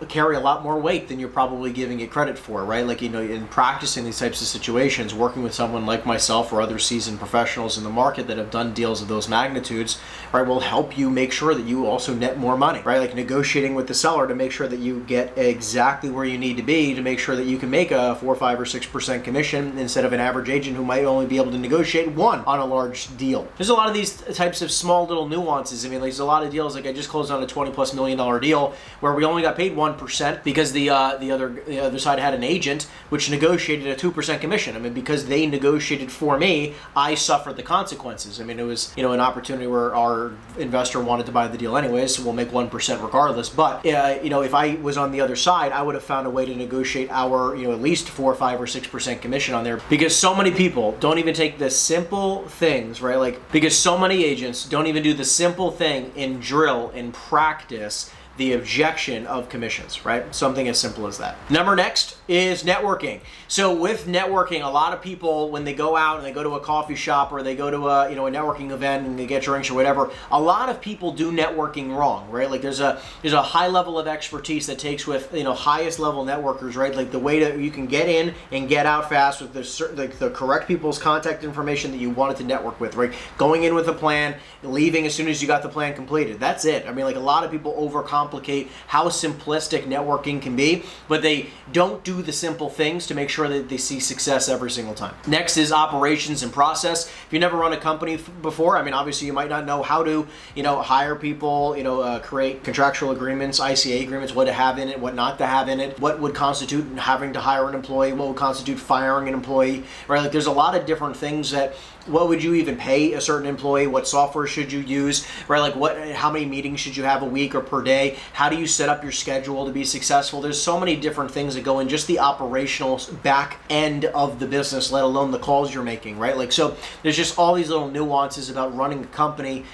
carry a lot more weight than you're probably giving it credit for, right? Like, in practicing these types of situations, working with someone like myself or other seasoned professionals in the market that have done deals of those magnitudes, right, will help you make sure that you also net more money, right? Like negotiating with the seller to make sure that you get exactly where you need to be to make sure that you can make a 4, 5, or 6% commission instead of an average agent who might only be able to negotiate 1 on a large deal. There's a lot of these types of small little nuances. I mean, there's a lot of deals, like I just closed on a $20+ million deal where we only got paid 1% because the other side had an agent which negotiated a 2% commission. I mean, because they negotiated for me, I suffered the consequences. I mean, it was, an opportunity where our investor wanted to buy the deal anyways, so we'll make 1% regardless. But, if I was on the other side, I would have found a way to negotiate our, at least 4, 5, or 6% commission on there, because so many people don't even take the simple things, right? Like, because so many agents don't even do the simple thing in drill, in practice, the objection of commissions, right? Something as simple as that. Number next is networking. So with networking, a lot of people, when they go out and they go to a coffee shop or they go to a networking event and they get drinks or whatever, a lot of people do networking wrong, right? Like there's a high level of expertise that takes with highest level networkers, right? Like the way that you can get in and get out fast with the correct people's contact information that you wanted to network with, right? Going in with a plan, leaving as soon as you got the plan completed. That's it. I mean, like a lot of people overcomplicate how simplistic networking can be, but they don't do the simple things to make sure that they see success every single time. Next is operations and process. If you never run a company before, I mean, obviously you might not know how to, hire people, create contractual agreements, ICA agreements, what to have in it, what not to have in it, what would constitute having to hire an employee, what would constitute firing an employee, right? Like there's a lot of different things that, what would you even pay a certain employee? What software should you use, right? Like how many meetings should you have a week or per day? How do you set up your schedule to be successful? There's so many different things that go in just the operational back end of the business, let alone the calls you're making, right? Like, so there's just all these little nuances about running a company,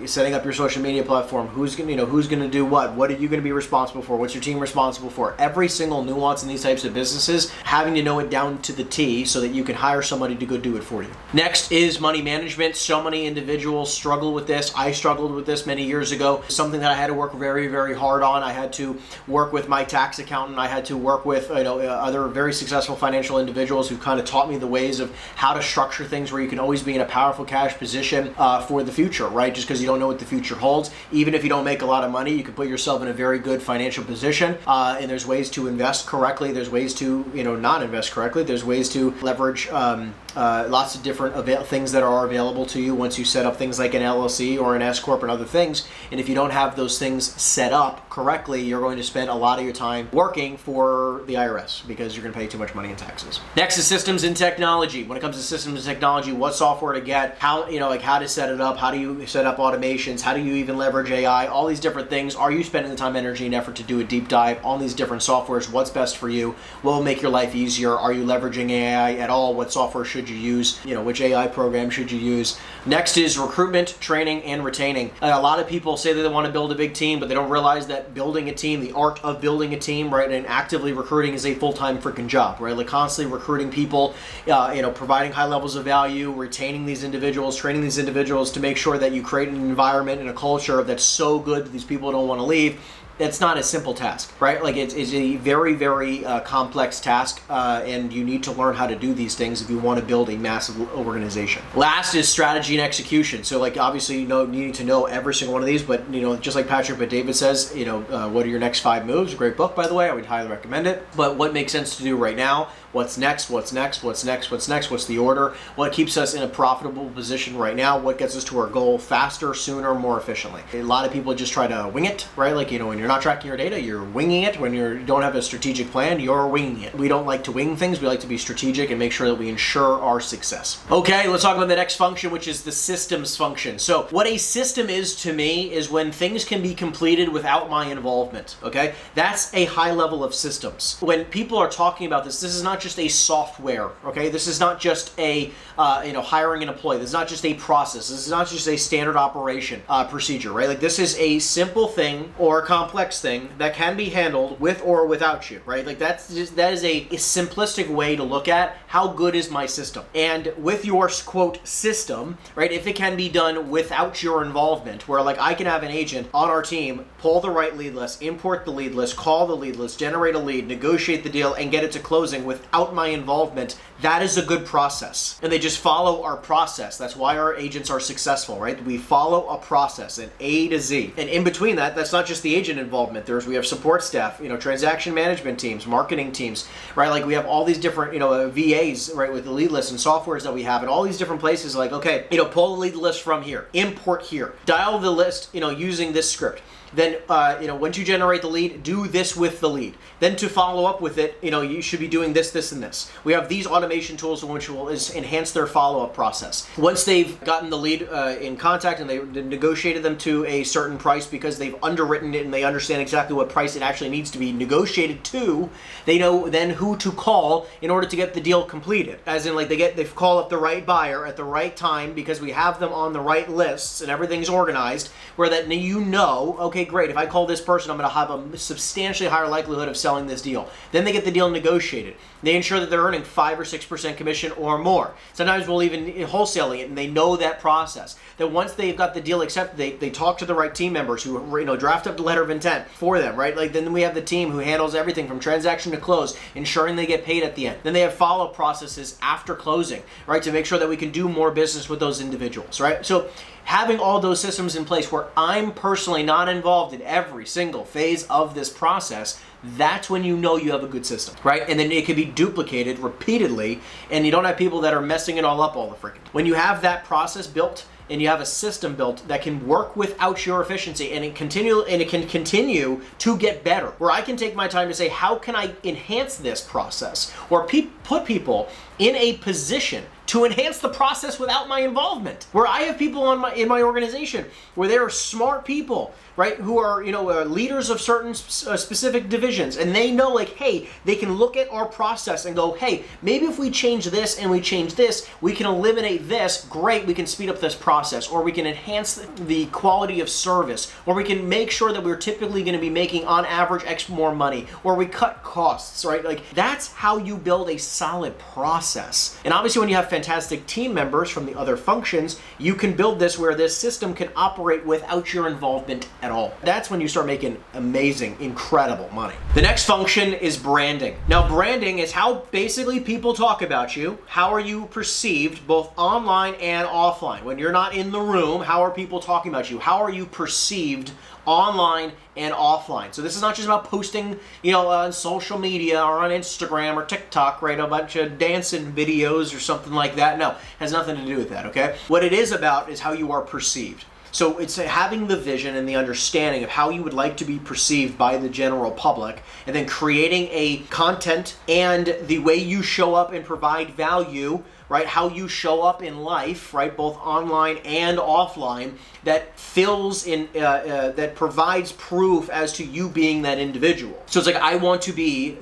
setting up your social media platform, who's going to do what are you going to be responsible for? What's your team responsible for? Every single nuance in these types of businesses, having to know it down to the T so that you can hire somebody to go do it for you. Next is money management. So many individuals struggle with this. I struggled with this many years ago. Something that I had to work very, very hard on. I had to work with my tax accountant. I had to work with other very successful financial individuals who kind of taught me the ways of how to structure things where you can always be in a powerful cash position for the future, right? Just because you don't know what the future holds. Even if you don't make a lot of money, you can put yourself in a very good financial position. And there's ways to invest correctly. There's ways to not invest correctly. There's ways to leverage lots of different things that are available to you once you set up things like an LLC or an S Corp and other things. And if you don't have those things set up correctly, you're going to spend a lot of your time working for the IRS because you're going to pay too much money in taxes. Next is systems and technology. When it comes to systems and technology, what software to get, how how to set it up, how do you set up automations, how do you even leverage AI, all these different things. Are you spending the time, energy, and effort to do a deep dive on these different softwares? What's best for you? What will make your life easier? Are you leveraging AI at all? What software should you use? Which AI program should you use? Next is recruitment, training, and retaining. A lot of people say that they want to build a big team, but they don't realize that building a team, the art of building a team, right, and actively recruiting is a full-time freaking job, right? Like constantly recruiting people, providing high levels of value, retaining these individuals, training these individuals to make sure that you create an environment and a culture that's so good that these people don't want to leave. It's not a simple task, right? Like it's a very, very complex task, and you need to learn how to do these things if you want to build a massive organization. Last is strategy and execution. So like obviously, you need to know every single one of these, but just like Patrick but David says, what are your next 5 moves? A great book, by the way. I would highly recommend it. But what makes sense to do right now? What's next? What's next? What's next? What's next? What's the order? What keeps us in a profitable position right now? What gets us to our goal faster, sooner, more efficiently? A lot of people just try to wing it, right? Like, when you're not tracking your data, you're winging it. When you don't have a strategic plan, you're winging it. We don't like to wing things. We like to be strategic and make sure that we ensure our success. Okay, let's talk about the next function, which is the systems function. So what a system is to me is when things can be completed without my involvement, okay? That's a high level of systems. When people are talking about this is not just a software, okay? This is not just a, hiring an employee. This is not just a process. This is not just a standard operation procedure, right? Like this is a simple thing or a complex thing that can be handled with or without you, right? Like that is a simplistic way to look at how good is my system. And with your quote system, right, if it can be done without your involvement, where like I can have an agent on our team pull the right lead list, import the lead list, call the lead list, generate a lead, negotiate the deal, and get it to closing without my involvement, that is a good process. And they just follow our process. That's why our agents are successful, right? We follow a process, an A to Z. And in between that, that's not just the agent involvement. We have support staff, transaction management teams, marketing teams, right? Like we have all these different, VAs, right, with the lead lists and softwares that we have, and all these different places like, okay, pull the lead list from here, import here, dial the list, using this script. Then, once you generate the lead, do this with the lead. Then to follow up with it, you should be doing this, this, and this. We have these automation tools which will enhance their follow-up process. Once they've gotten the lead in contact and they negotiated them to a certain price because they've underwritten it and they understand exactly what price it actually needs to be negotiated to, they know then who to call in order to get the deal completed. As in, like they call up the right buyer at the right time because we have them on the right lists and everything's organized, where that okay, great, if I call this person, I'm going to have a substantially higher likelihood of selling this deal. Then they get the deal negotiated. They ensure that they're earning 5 or 6% commission or more. Sometimes we'll even wholesaling it, and they know that process. Then once they've got the deal accepted, they talk to the right team members who draft up the letter of intent for them, right? Like then we have the team who handles everything from transaction to close, ensuring they get paid at the end. Then they have follow-up processes after closing, right, to make sure that we can do more business with those individuals, right? So having all those systems in place where I'm personally not involved in every single phase of this process, that's when you know you have a good system, right? And then it can be duplicated repeatedly, and you don't have people that are messing it all up all the freaking. When you have that process built and you have a system built that can work without your efficiency, and it can continue to get better, where I can take my time to say, how can I enhance this process, or put people in a position to enhance the process without my involvement, where I have people in my organization where they are smart people, right, who are leaders of certain specific divisions, and they know, like, hey, they can look at our process and go, hey, maybe if we change this and we change this, we can eliminate this. Great, we can speed up this process, or we can enhance the quality of service, or we can make sure that we're typically going to be making on average X more money, or we cut costs, right? Like that's how you build a solid process. And obviously when you have fantastic team members from the other functions, you can build this where this system can operate without your involvement at all. That's when you start making amazing, incredible money. The next function is branding. Now, branding is how basically people talk about you. How are you perceived both online and offline? When you're not in the room, how are people talking about you? How are you perceived online and offline? So this is not just about posting, on social media or on Instagram or TikTok, right? A bunch of dancing videos or something like that. No, it has nothing to do with that, okay? What it is about is how you are perceived. So it's having the vision and the understanding of how you would like to be perceived by the general public, and then creating a content and the way you show up and provide value, right? How you show up in life, right? Both online and offline, that fills in, that provides proof as to you being that individual. So it's like, I want to be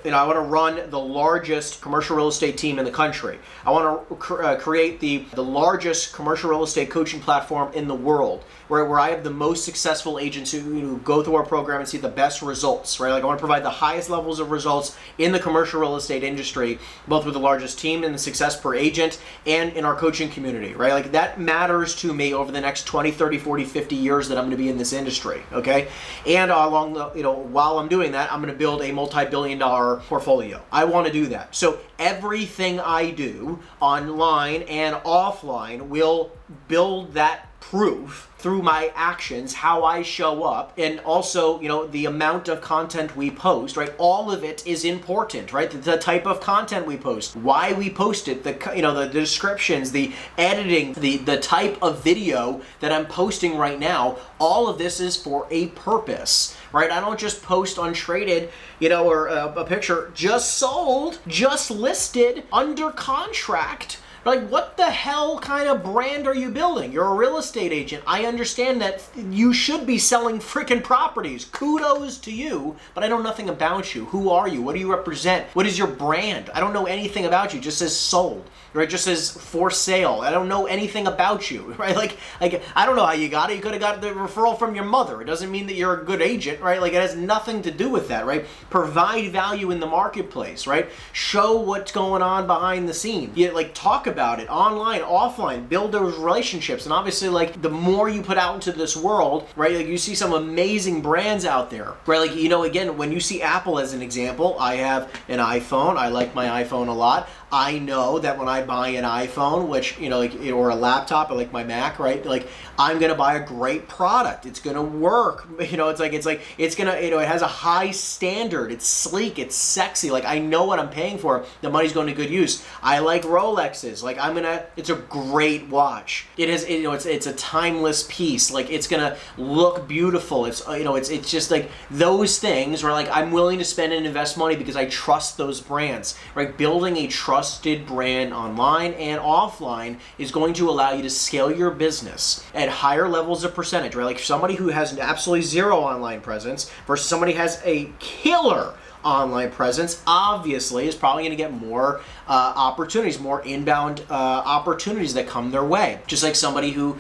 I want to run the largest commercial real estate team in the country. I want to create the largest commercial real estate coaching platform in the world, where I have the most successful agents who go through our program and see the best results, right? Like I want to provide the highest levels of results in the commercial real estate industry, both with the largest team and the success per agent and in our coaching community, right? Like that matters to me over the next 20, 30, 40, 50 years that I'm going to be in this industry, okay? And along the, while I'm doing that, I'm going to build a multi-billion-dollar portfolio. I want to do that. So everything I do online and offline will build that proof through my actions, how I show up, and also, the amount of content we post, right? All of it is important, right? The type of content we post, why we post it, the descriptions, the editing, the type of video that I'm posting right now, all of this is for a purpose, right? I don't just post untraded, or a picture just sold, just listed, under contract. Like, what the hell kind of brand are you building? You're a real estate agent. I understand that you should be selling freaking properties. Kudos to you, but I know nothing about you. Who are you? What do you represent? What is your brand? I don't know anything about you. It just says sold, right? It just says for sale. I don't know anything about you, right? Like I don't know how you got it. You could have got the referral from your mother. It doesn't mean that you're a good agent, right? Like, it has nothing to do with that, right? Provide value in the marketplace, right? Show what's going on behind the scenes. Talk about it online, offline, build those relationships. And obviously, the more you put out into this world, right, you see some amazing brands out there, right? Again, when you see Apple as an example, I have an iPhone. I like my iPhone a lot. I know that when I buy an iPhone, which, or a laptop, I like my Mac, right? I'm going to buy a great product. It's going to work. It's going to, it has a high standard. It's sleek. It's sexy. I know what I'm paying for. The money's going to good use. I like Rolexes. It's a great watch. It has, it's a timeless piece. It's going to look beautiful. It's just those things where I'm willing to spend and invest money because I trust those brands, right? Building a trusted brand online and offline is going to allow you to scale your business at higher levels of percentage, right? Somebody who has absolutely zero online presence versus somebody who has a killer online presence, obviously, is probably going to get more opportunities, more inbound opportunities that come their way. Just like somebody who,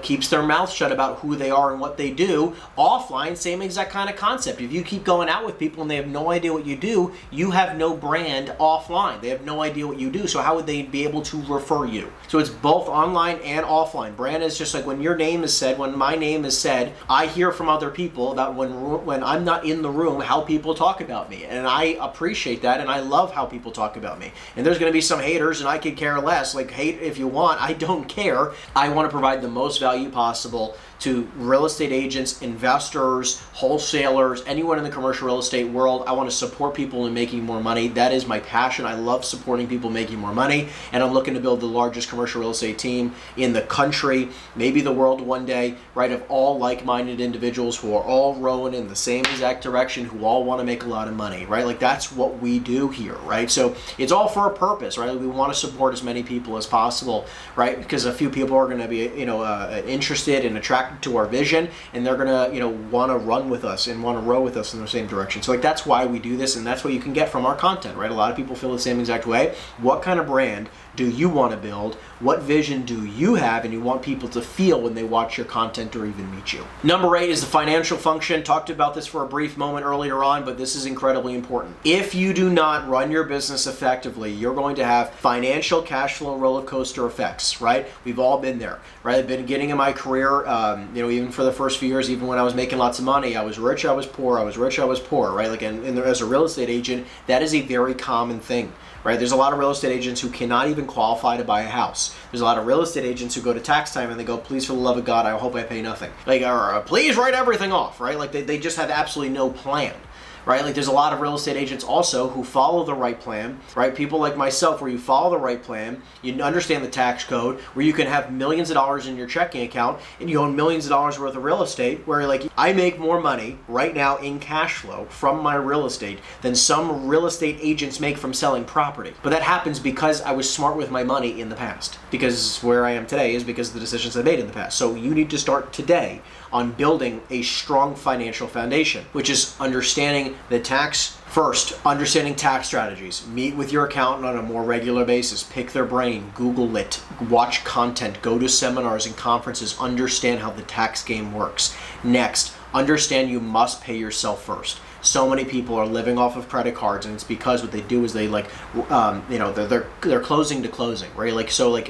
keeps their mouth shut about who they are and what they do, offline, same exact kind of concept. If you keep going out with people and they have no idea what you do, you have no brand offline. They have no idea what you do, so how would they be able to refer you? So it's both online and offline. Brand is just when your name is said, when my name is said, I hear from other people about when I'm not in the room, how people talk about me. And I appreciate that, and I love how people talk about me. And there's going to be some haters, and I could care less. Hate if you want. I don't care. I want to provide the most value possible to real estate agents, investors, wholesalers, anyone in the commercial real estate world. I want to support people in making more money. That is my passion. I love supporting people making more money, and I'm looking to build the largest commercial real estate team in the country, maybe the world one day, right, of all like-minded individuals who are all rowing in the same exact direction, who all want to make a lot of money, right? That's what we do here, right? So it's all for a purpose, right? We want to support as many people as possible, right? Because a few people are going to be, interested and attracted to our vision, and they're gonna want to run with us and want to row with us in the same direction. So that's why we do this, and that's what you can get from our content, right? A lot of people feel the same exact way. What kind of brand do you want to build? What vision do you have and you want people to feel when they watch your content or even meet you? Number 8 is the financial function. Talked about this for a brief moment earlier on, but this is incredibly important. If you do not run your business effectively, you're going to have financial cash flow roller coaster effects, right? We've all been there, right? At the beginning of my career, even for the first few years, even when I was making lots of money, I was rich, I was poor, I was rich, I was poor, right? As a real estate agent, that is a very common thing. Right? There's a lot of real estate agents who cannot even qualify to buy a house. There's a lot of real estate agents who go to tax time and they go, please, for the love of God, I hope I pay nothing. Or please write everything off, right? They just have absolutely no plan. Right? There's a lot of real estate agents also who follow the right plan, right? People like myself, where you follow the right plan, you understand the tax code, where you can have millions of dollars in your checking account and you own millions of dollars worth of real estate, where I make more money right now in cash flow from my real estate than some real estate agents make from selling property. But that happens because I was smart with my money in the past. Because where I am today is because of the decisions I made in the past. So you need to start today on building a strong financial foundation, which is understanding the tax first, understanding tax strategies. Meet with your accountant on a more regular basis. Pick their brain, Google it, watch content, go to seminars and conferences, understand how the tax game works. Next, understand you must pay yourself first. So many people are living off of credit cards, and it's because what they do is they they're closing to closing, right?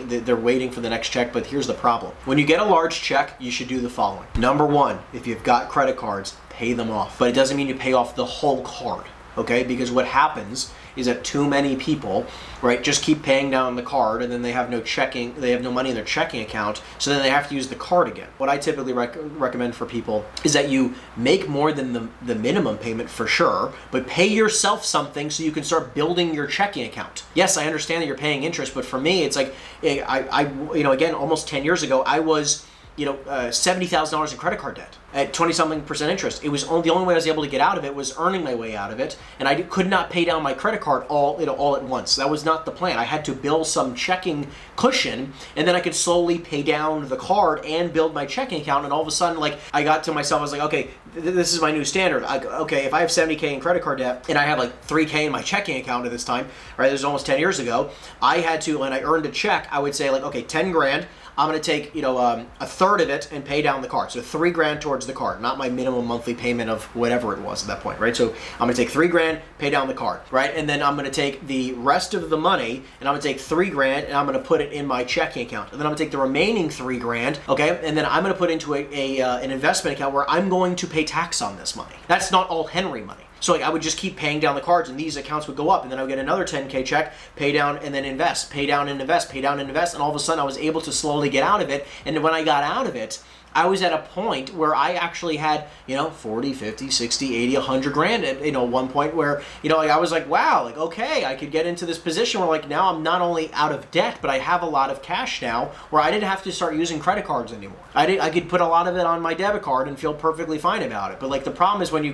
They're waiting for the next check. But here's the problem: when you get a large check, you should do the following. Number 1, if you've got credit cards, pay them off. But it doesn't mean you pay off the whole card. okay? Because what happens is that too many people, right, just keep paying down the card, and then they have no money in their checking account, so then they have to use the card again. What I typically recommend for people is that you make more than the minimum payment for sure, but pay yourself something so you can start building your checking account. Yes, I understand that you're paying interest, but for me, it's like, again, almost 10 years ago, I was $70,000 in credit card debt at 20-something% interest. It was the only way I was able to get out of it was earning my way out of it, and I could not pay down my credit card all at once. That was not the plan. I had to build some checking cushion, and then I could slowly pay down the card and build my checking account. And all of a sudden, like, I got to myself, I was like, okay, this is my new standard. Okay, if I have $70K in credit card debt and I have like $3K in my checking account at this time, right? This is almost 10 years ago. I had to, when I earned a check, I would say like, okay, 10 grand. I'm going to take, a third of it and pay down the card. So $3,000 towards the card, not my minimum monthly payment of whatever it was at that point, right? So I'm going to take $3,000, pay down the card, right? And then I'm going to take the rest of the money and I'm going to take $3,000 and I'm going to put it in my checking account. And then I'm going to take the remaining $3,000, okay? And then I'm going to put into an investment account where I'm going to pay tax on this money. That's not all Henry money. So like I would just keep paying down the cards and these accounts would go up, and then I would get another 10K check, pay down and then invest, pay down and invest, pay down and invest, and all of a sudden I was able to slowly get out of it. And when I got out of it, I was at a point where I actually had, 40, 50, 60, 80, 100 grand at, one point where, I was like, wow, like, okay, I could get into this position where like now I'm not only out of debt, but I have a lot of cash now where I didn't have to start using credit cards anymore. I could put a lot of it on my debit card and feel perfectly fine about it. But like the problem is when you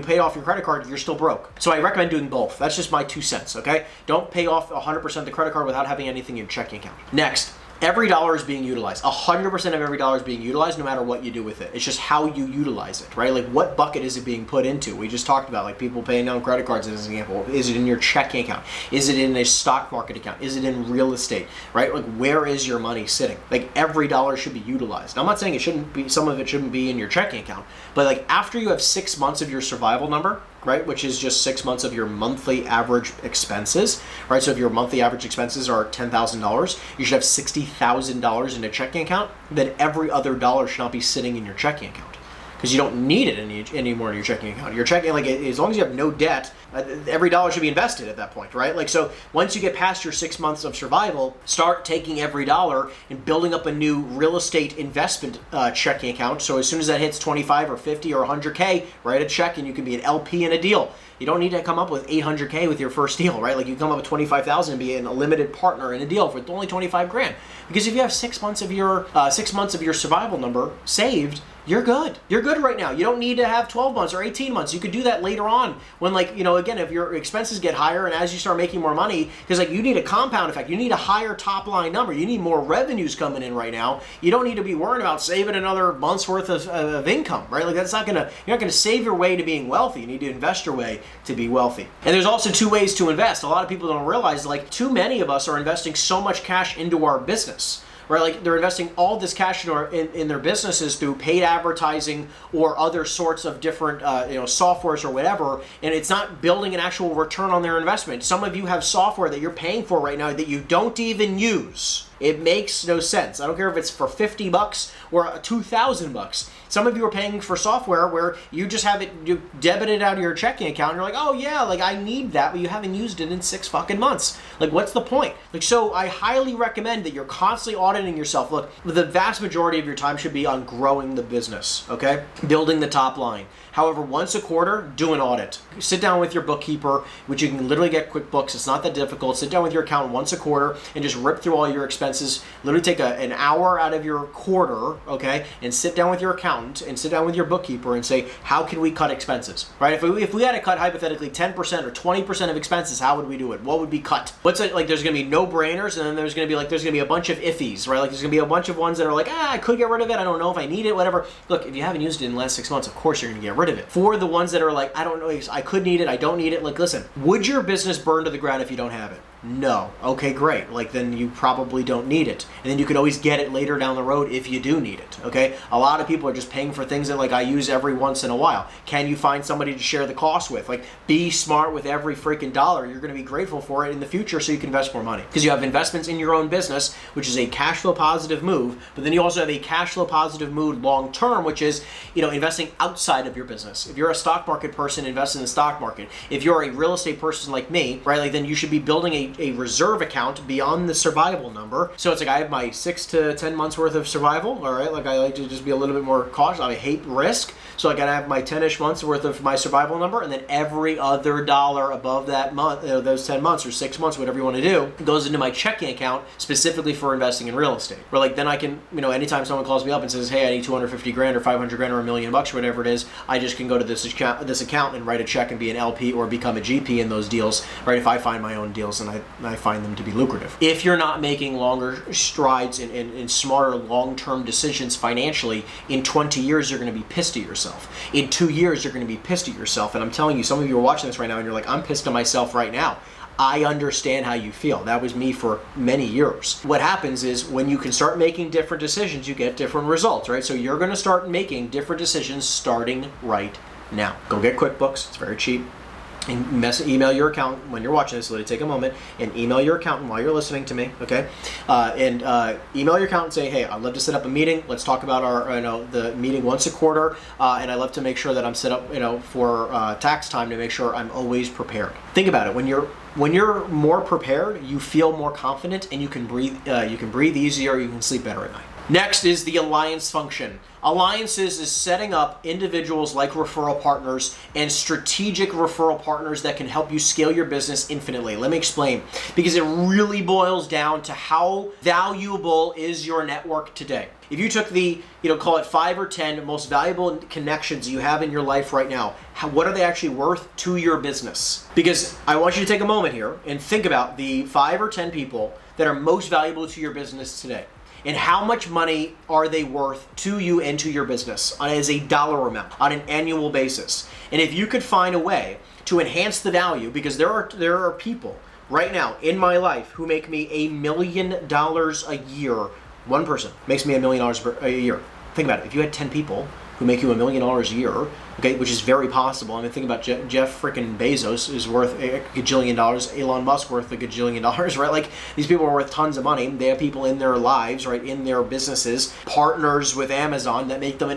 pay off your credit card, you're still broke. So I recommend doing both. That's just my 2 cents, okay? Don't pay off 100% the credit card without having anything in your checking account. Next. Every dollar is being utilized. 100% of every dollar is being utilized no matter what you do with it. It's just how you utilize it, right? Like what bucket is it being put into? We just talked about like people paying down credit cards as an example. Is it in your checking account? Is it in a stock market account? Is it in real estate, right? Like where is your money sitting? Like every dollar should be utilized. Now, I'm not saying some of it shouldn't be in your checking account, but like after you have 6 months of your survival number, right, which is just 6 months of your monthly average expenses, right? So if your monthly average expenses are $10,000, you should have $60,000 in a checking account. Then every other dollar should not be sitting in your checking account because you don't need it anymore in your checking account. Your checking, like as long as you have no debt, every dollar should be invested at that point, right? Like so, once you get past your 6 months of survival, start taking every dollar and building up a new real estate investment checking account. So as soon as that hits 25 or 50 or 100K, write a check and you can be an LP in a deal. You don't need to come up with 800K with your first deal, right? Like you come up with 25,000 and be a limited partner in a deal for only 25 grand. Because if you have 6 months of your survival number saved, you're good. You're good right now. You don't need to have 12 months or 18 months. You could do that later on when again, if your expenses get higher and as you start making more money, because like you need a compound effect. You need a higher top line number. You need more revenues coming in right now. You don't need to be worrying about saving another month's worth of income, right? Like you're not gonna save your way to being wealthy. You need to invest your way to be wealthy. And there's also 2 ways to invest. A lot of people don't realize like too many of us are investing so much cash into our business. Right, like they're investing all this cash in their businesses through paid advertising or other sorts of different softwares or whatever, and it's not building an actual return on their investment. Some of you have software that you're paying for right now that you don't even use. It makes no sense. I don't care if it's for $50 or $2,000. Some of you are paying for software where you just have it, you debit it out of your checking account and you're like, oh yeah, like I need that, but you haven't used it in 6 fucking months. Like what's the point? Like, so I highly recommend that you're constantly auditing yourself. Look, the vast majority of your time should be on growing the business, okay? Building the top line. However, once a quarter, do an audit. Sit down with your bookkeeper, which you can literally get QuickBooks. It's not that difficult. Sit down with your accountant once a quarter and just rip through all your expenses. Literally take an hour out of your quarter, okay, and sit down with your accountant and sit down with your bookkeeper and say, how can we cut expenses, right? If we had to cut hypothetically 10% or 20% of expenses, how would we do it? What would be cut? What's it like? There's going to be no-brainers, and then there's going to be a bunch of iffies, right? Like there's going to be a bunch of ones that are like, I could get rid of it. I don't know if I need it, whatever. Look, if you haven't used it in the last 6 months, of course you're going to get rid of it. For the ones that are like, I don't know, I could need it, I don't need it. Like, listen, would your business burn to the ground if you don't have it? No. Okay, great. Like, then you probably don't need it. And then you could always get it later down the road if you do need it, okay? A lot of people are just paying for things that, like, I use every once in a while. Can you find somebody to share the cost with? Like, be smart with every freaking dollar. You're going to be grateful for it in the future so you can invest more money. Because you have investments in your own business, which is a cash flow positive move, but then you also have a cash flow positive move long term, which is, investing outside of your business. If you're a stock market person, invest in the stock market. If you're a real estate person like me, right, like, then you should be building a reserve account beyond the survival number. So it's like I have my 6 to 10 months worth of survival, all right? Like, I like to just be a little bit more cautious. I hate risk. So I gotta have my 10-ish months worth of my survival number, and then every other dollar above that month, those 10 months or 6 months, whatever you want to do, goes into my checking account specifically for investing in real estate. Where, like, then I can, anytime someone calls me up and says, hey, I need 250 grand or 500 grand or $1 million bucks or whatever it is, I just can go to this account and write a check and be an LP or become a GP in those deals, right? If I find my own deals and I find them to be lucrative. If you're not making longer strides in smarter long-term decisions financially, in 20 years, you're going to be pissed at yourself. In 2 years, you're going to be pissed at yourself. And I'm telling you, some of you are watching this right now and you're like, I'm pissed at myself right now. I understand how you feel. That was me for many years. What happens is when you can start making different decisions, you get different results, right? So you're going to start making different decisions starting right now. Go get QuickBooks. It's very cheap. And email your accountant when you're watching this. Let it take a moment and email your accountant while you're listening to me, okay? Email your accountant and say, hey, I'd love to set up a meeting. Let's talk about the meeting once a quarter, and I'd love to make sure that I'm set up, for tax time to make sure I'm always prepared. Think about it. When you're more prepared, you feel more confident, and you can breathe easier. You can sleep better at night. Next is the alliance function. Alliances is setting up individuals like referral partners and strategic referral partners that can help you scale your business infinitely. Let me explain, because it really boils down to how valuable is your network today. If you took the, call it 5 or 10 most valuable connections you have in your life right now, what are they actually worth to your business? Because I want you to take a moment here and think about the 5 or 10 people that are most valuable to your business today. And how much money are they worth to you and to your business as a dollar amount on an annual basis? And if you could find a way to enhance the value, because there are people right now in my life who make me $1 million a year. One person makes me $1 million a year. Think about it. If you had 10 people who make you $1 million a year, okay, which is very possible. I mean, think about Jeff freaking Bezos is worth a gajillion dollars. Elon Musk worth a gajillion dollars, right? Like, these people are worth tons of money. They have people in their lives, right, in their businesses, partners with Amazon that make them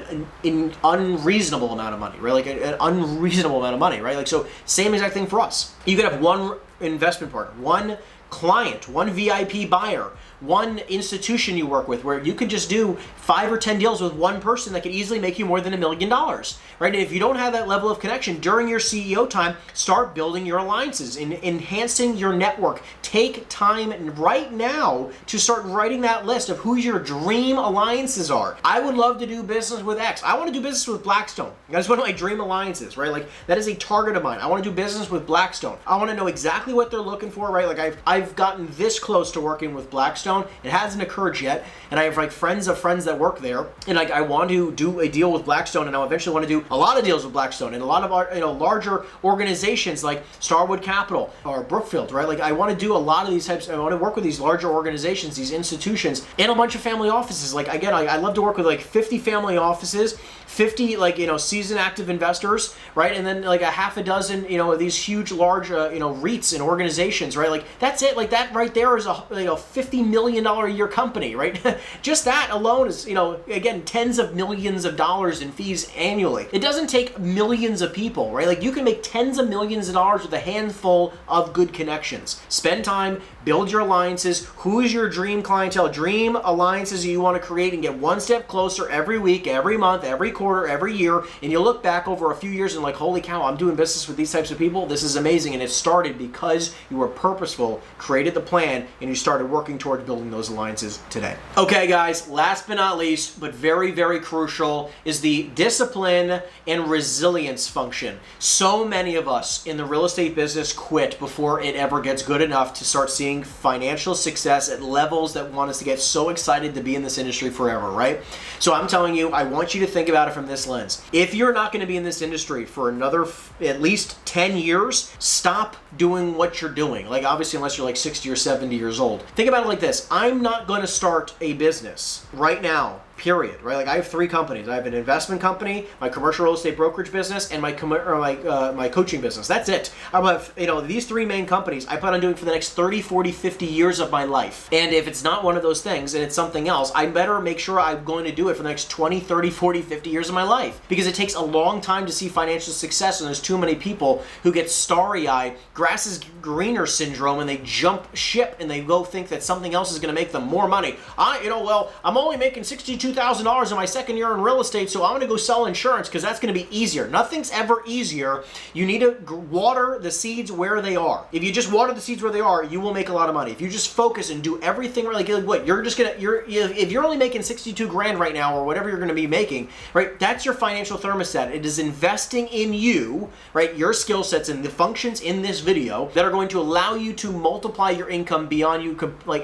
an unreasonable amount of money, right? Like an unreasonable amount of money, right? Like, so same exact thing for us. You could have one investment partner, one client, one VIP buyer, one institution you work with, where you could just do 5 or 10 deals with one person that could easily make you more than $1 million, right? And if you don't have that level of connection during your CEO time, start building your alliances and enhancing your network. Take time right now to start writing that list of who your dream alliances are. I would love to do business with X. I want to do business with Blackstone. That's one of my dream alliances, right? Like, that is a target of mine. I want to do business with Blackstone. I want to know exactly what they're looking for, right? Like, I've gotten this close to working with Blackstone. It hasn't occurred yet, and I have like friends of friends that work there, and like I want to do a deal with Blackstone, and I eventually want to do a lot of deals with Blackstone and a lot of our, larger organizations like Starwood Capital or Brookfield, right? Like, I want to do a lot of these types. I want to work with these larger organizations, these institutions, and a bunch of family offices. Like, again, I love to work with like 50 family offices, 50 seasoned active investors, right? And then like a half a dozen, of these huge, large, REITs and organizations, right? Like, that's it. Like, that right there is a $50 million a year company, right? Just that alone is, again, tens of millions of dollars in fees annually. It doesn't take millions of people, right? Like, you can make tens of millions of dollars with a handful of good connections. Spend time, build your alliances. Who is your dream clientele? Dream alliances you want to create and get one step closer every week, every month, every quarter, every year, and you'll look back over a few years and like, holy cow, I'm doing business with these types of people. This is amazing. And it started because you were purposeful, created the plan, and you started working towards building those alliances today. Okay, guys, last but not least, but very, very crucial, is the discipline and resilience function. So many of us in the real estate business quit before it ever gets good enough to start seeing financial success at levels that want us to get so excited to be in this industry forever, right? So I'm telling you, I want you to think about it from this lens. If you're not going to be in this industry for another at least 10 years, stop doing what you're doing. Like, obviously, unless you're like 60 or 70 years old. Think about it like this. I'm not going to start a business right now, period, right? Like, I have 3 companies. I have an investment company, my commercial real estate brokerage business, and my coaching business. That's it. I have, these 3 main companies I plan on doing for the next 30, 40, 50 years of my life. And if it's not one of those things and it's something else, I better make sure I'm going to do it for the next 20, 30, 40, 50 years of my life. Because it takes a long time to see financial success, and there's too many people who get starry-eyed, grass is greener syndrome, and they jump ship and they go think that something else is going to make them more money. I'm only making $62,000 in my second year in real estate, so I'm going to go sell insurance because that's going to be easier. Nothing's ever easier. You need to water the seeds where they are. If you just water the seeds where they are, you will make a lot of money. If you just focus and do everything right, like what if you're only making 62 grand right now or whatever you're going to be making, right? That's your financial thermostat. It is investing in you, right? Your skill sets and the functions in this video that are going to allow you to multiply your income beyond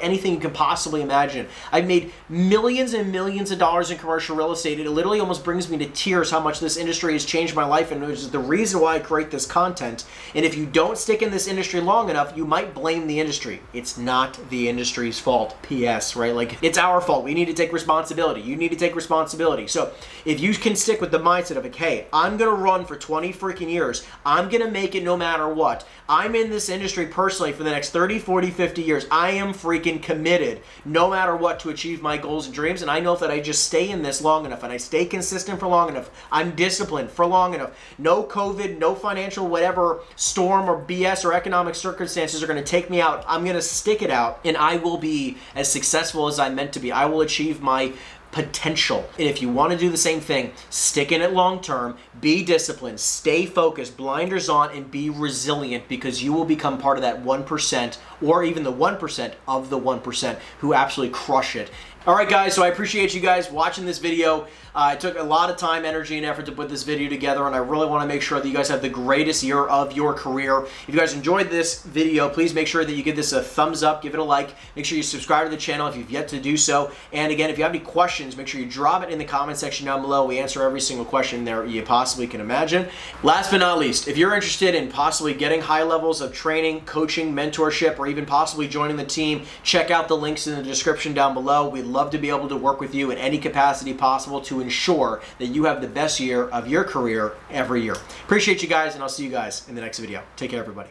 anything you can possibly imagine. I've made millions and millions of dollars in commercial real estate. It literally almost brings me to tears how much this industry has changed my life, and which is the reason why I create this content. And if you don't stick in this industry long enough, you might blame the industry. It's not the industry's fault. P.S. Right? Like, it's our fault. We need to take responsibility. You need to take responsibility. So if you can stick with the mindset of, like, hey, I'm gonna run for 20 freaking years. I'm gonna make it no matter what. I'm in this industry personally for the next 30, 40, 50 years. I am freaking committed no matter what to achieve my goals and dreams. And I know if that I just stay in this long enough and I stay consistent for long enough, I'm disciplined for long enough, no COVID, no financial whatever storm or BS or economic circumstances are going to take me out. I'm going to stick it out, and I will be as successful as I'm meant to be. I will achieve my potential. And if you want to do the same thing, stick in it long term, be disciplined, stay focused, blinders on, and be resilient, because you will become part of that 1% or even the 1% of the 1% who absolutely crush it. All right, guys, so I appreciate you guys watching this video. It took a lot of time, energy, and effort to put this video together, and I really want to make sure that you guys have the greatest year of your career. If you guys enjoyed this video, please make sure that you give this a thumbs up, give it a like. Make sure you subscribe to the channel if you've yet to do so. And again, if you have any questions, make sure you drop it in the comment section down below. We answer every single question there you possibly can imagine. Last but not least, if you're interested in possibly getting high levels of training, coaching, mentorship, or even possibly joining the team, check out the links in the description down below. We'd love to be able to work with you in any capacity possible to ensure that you have the best year of your career every year. Appreciate you guys, and I'll see you guys in the next video. Take care, everybody.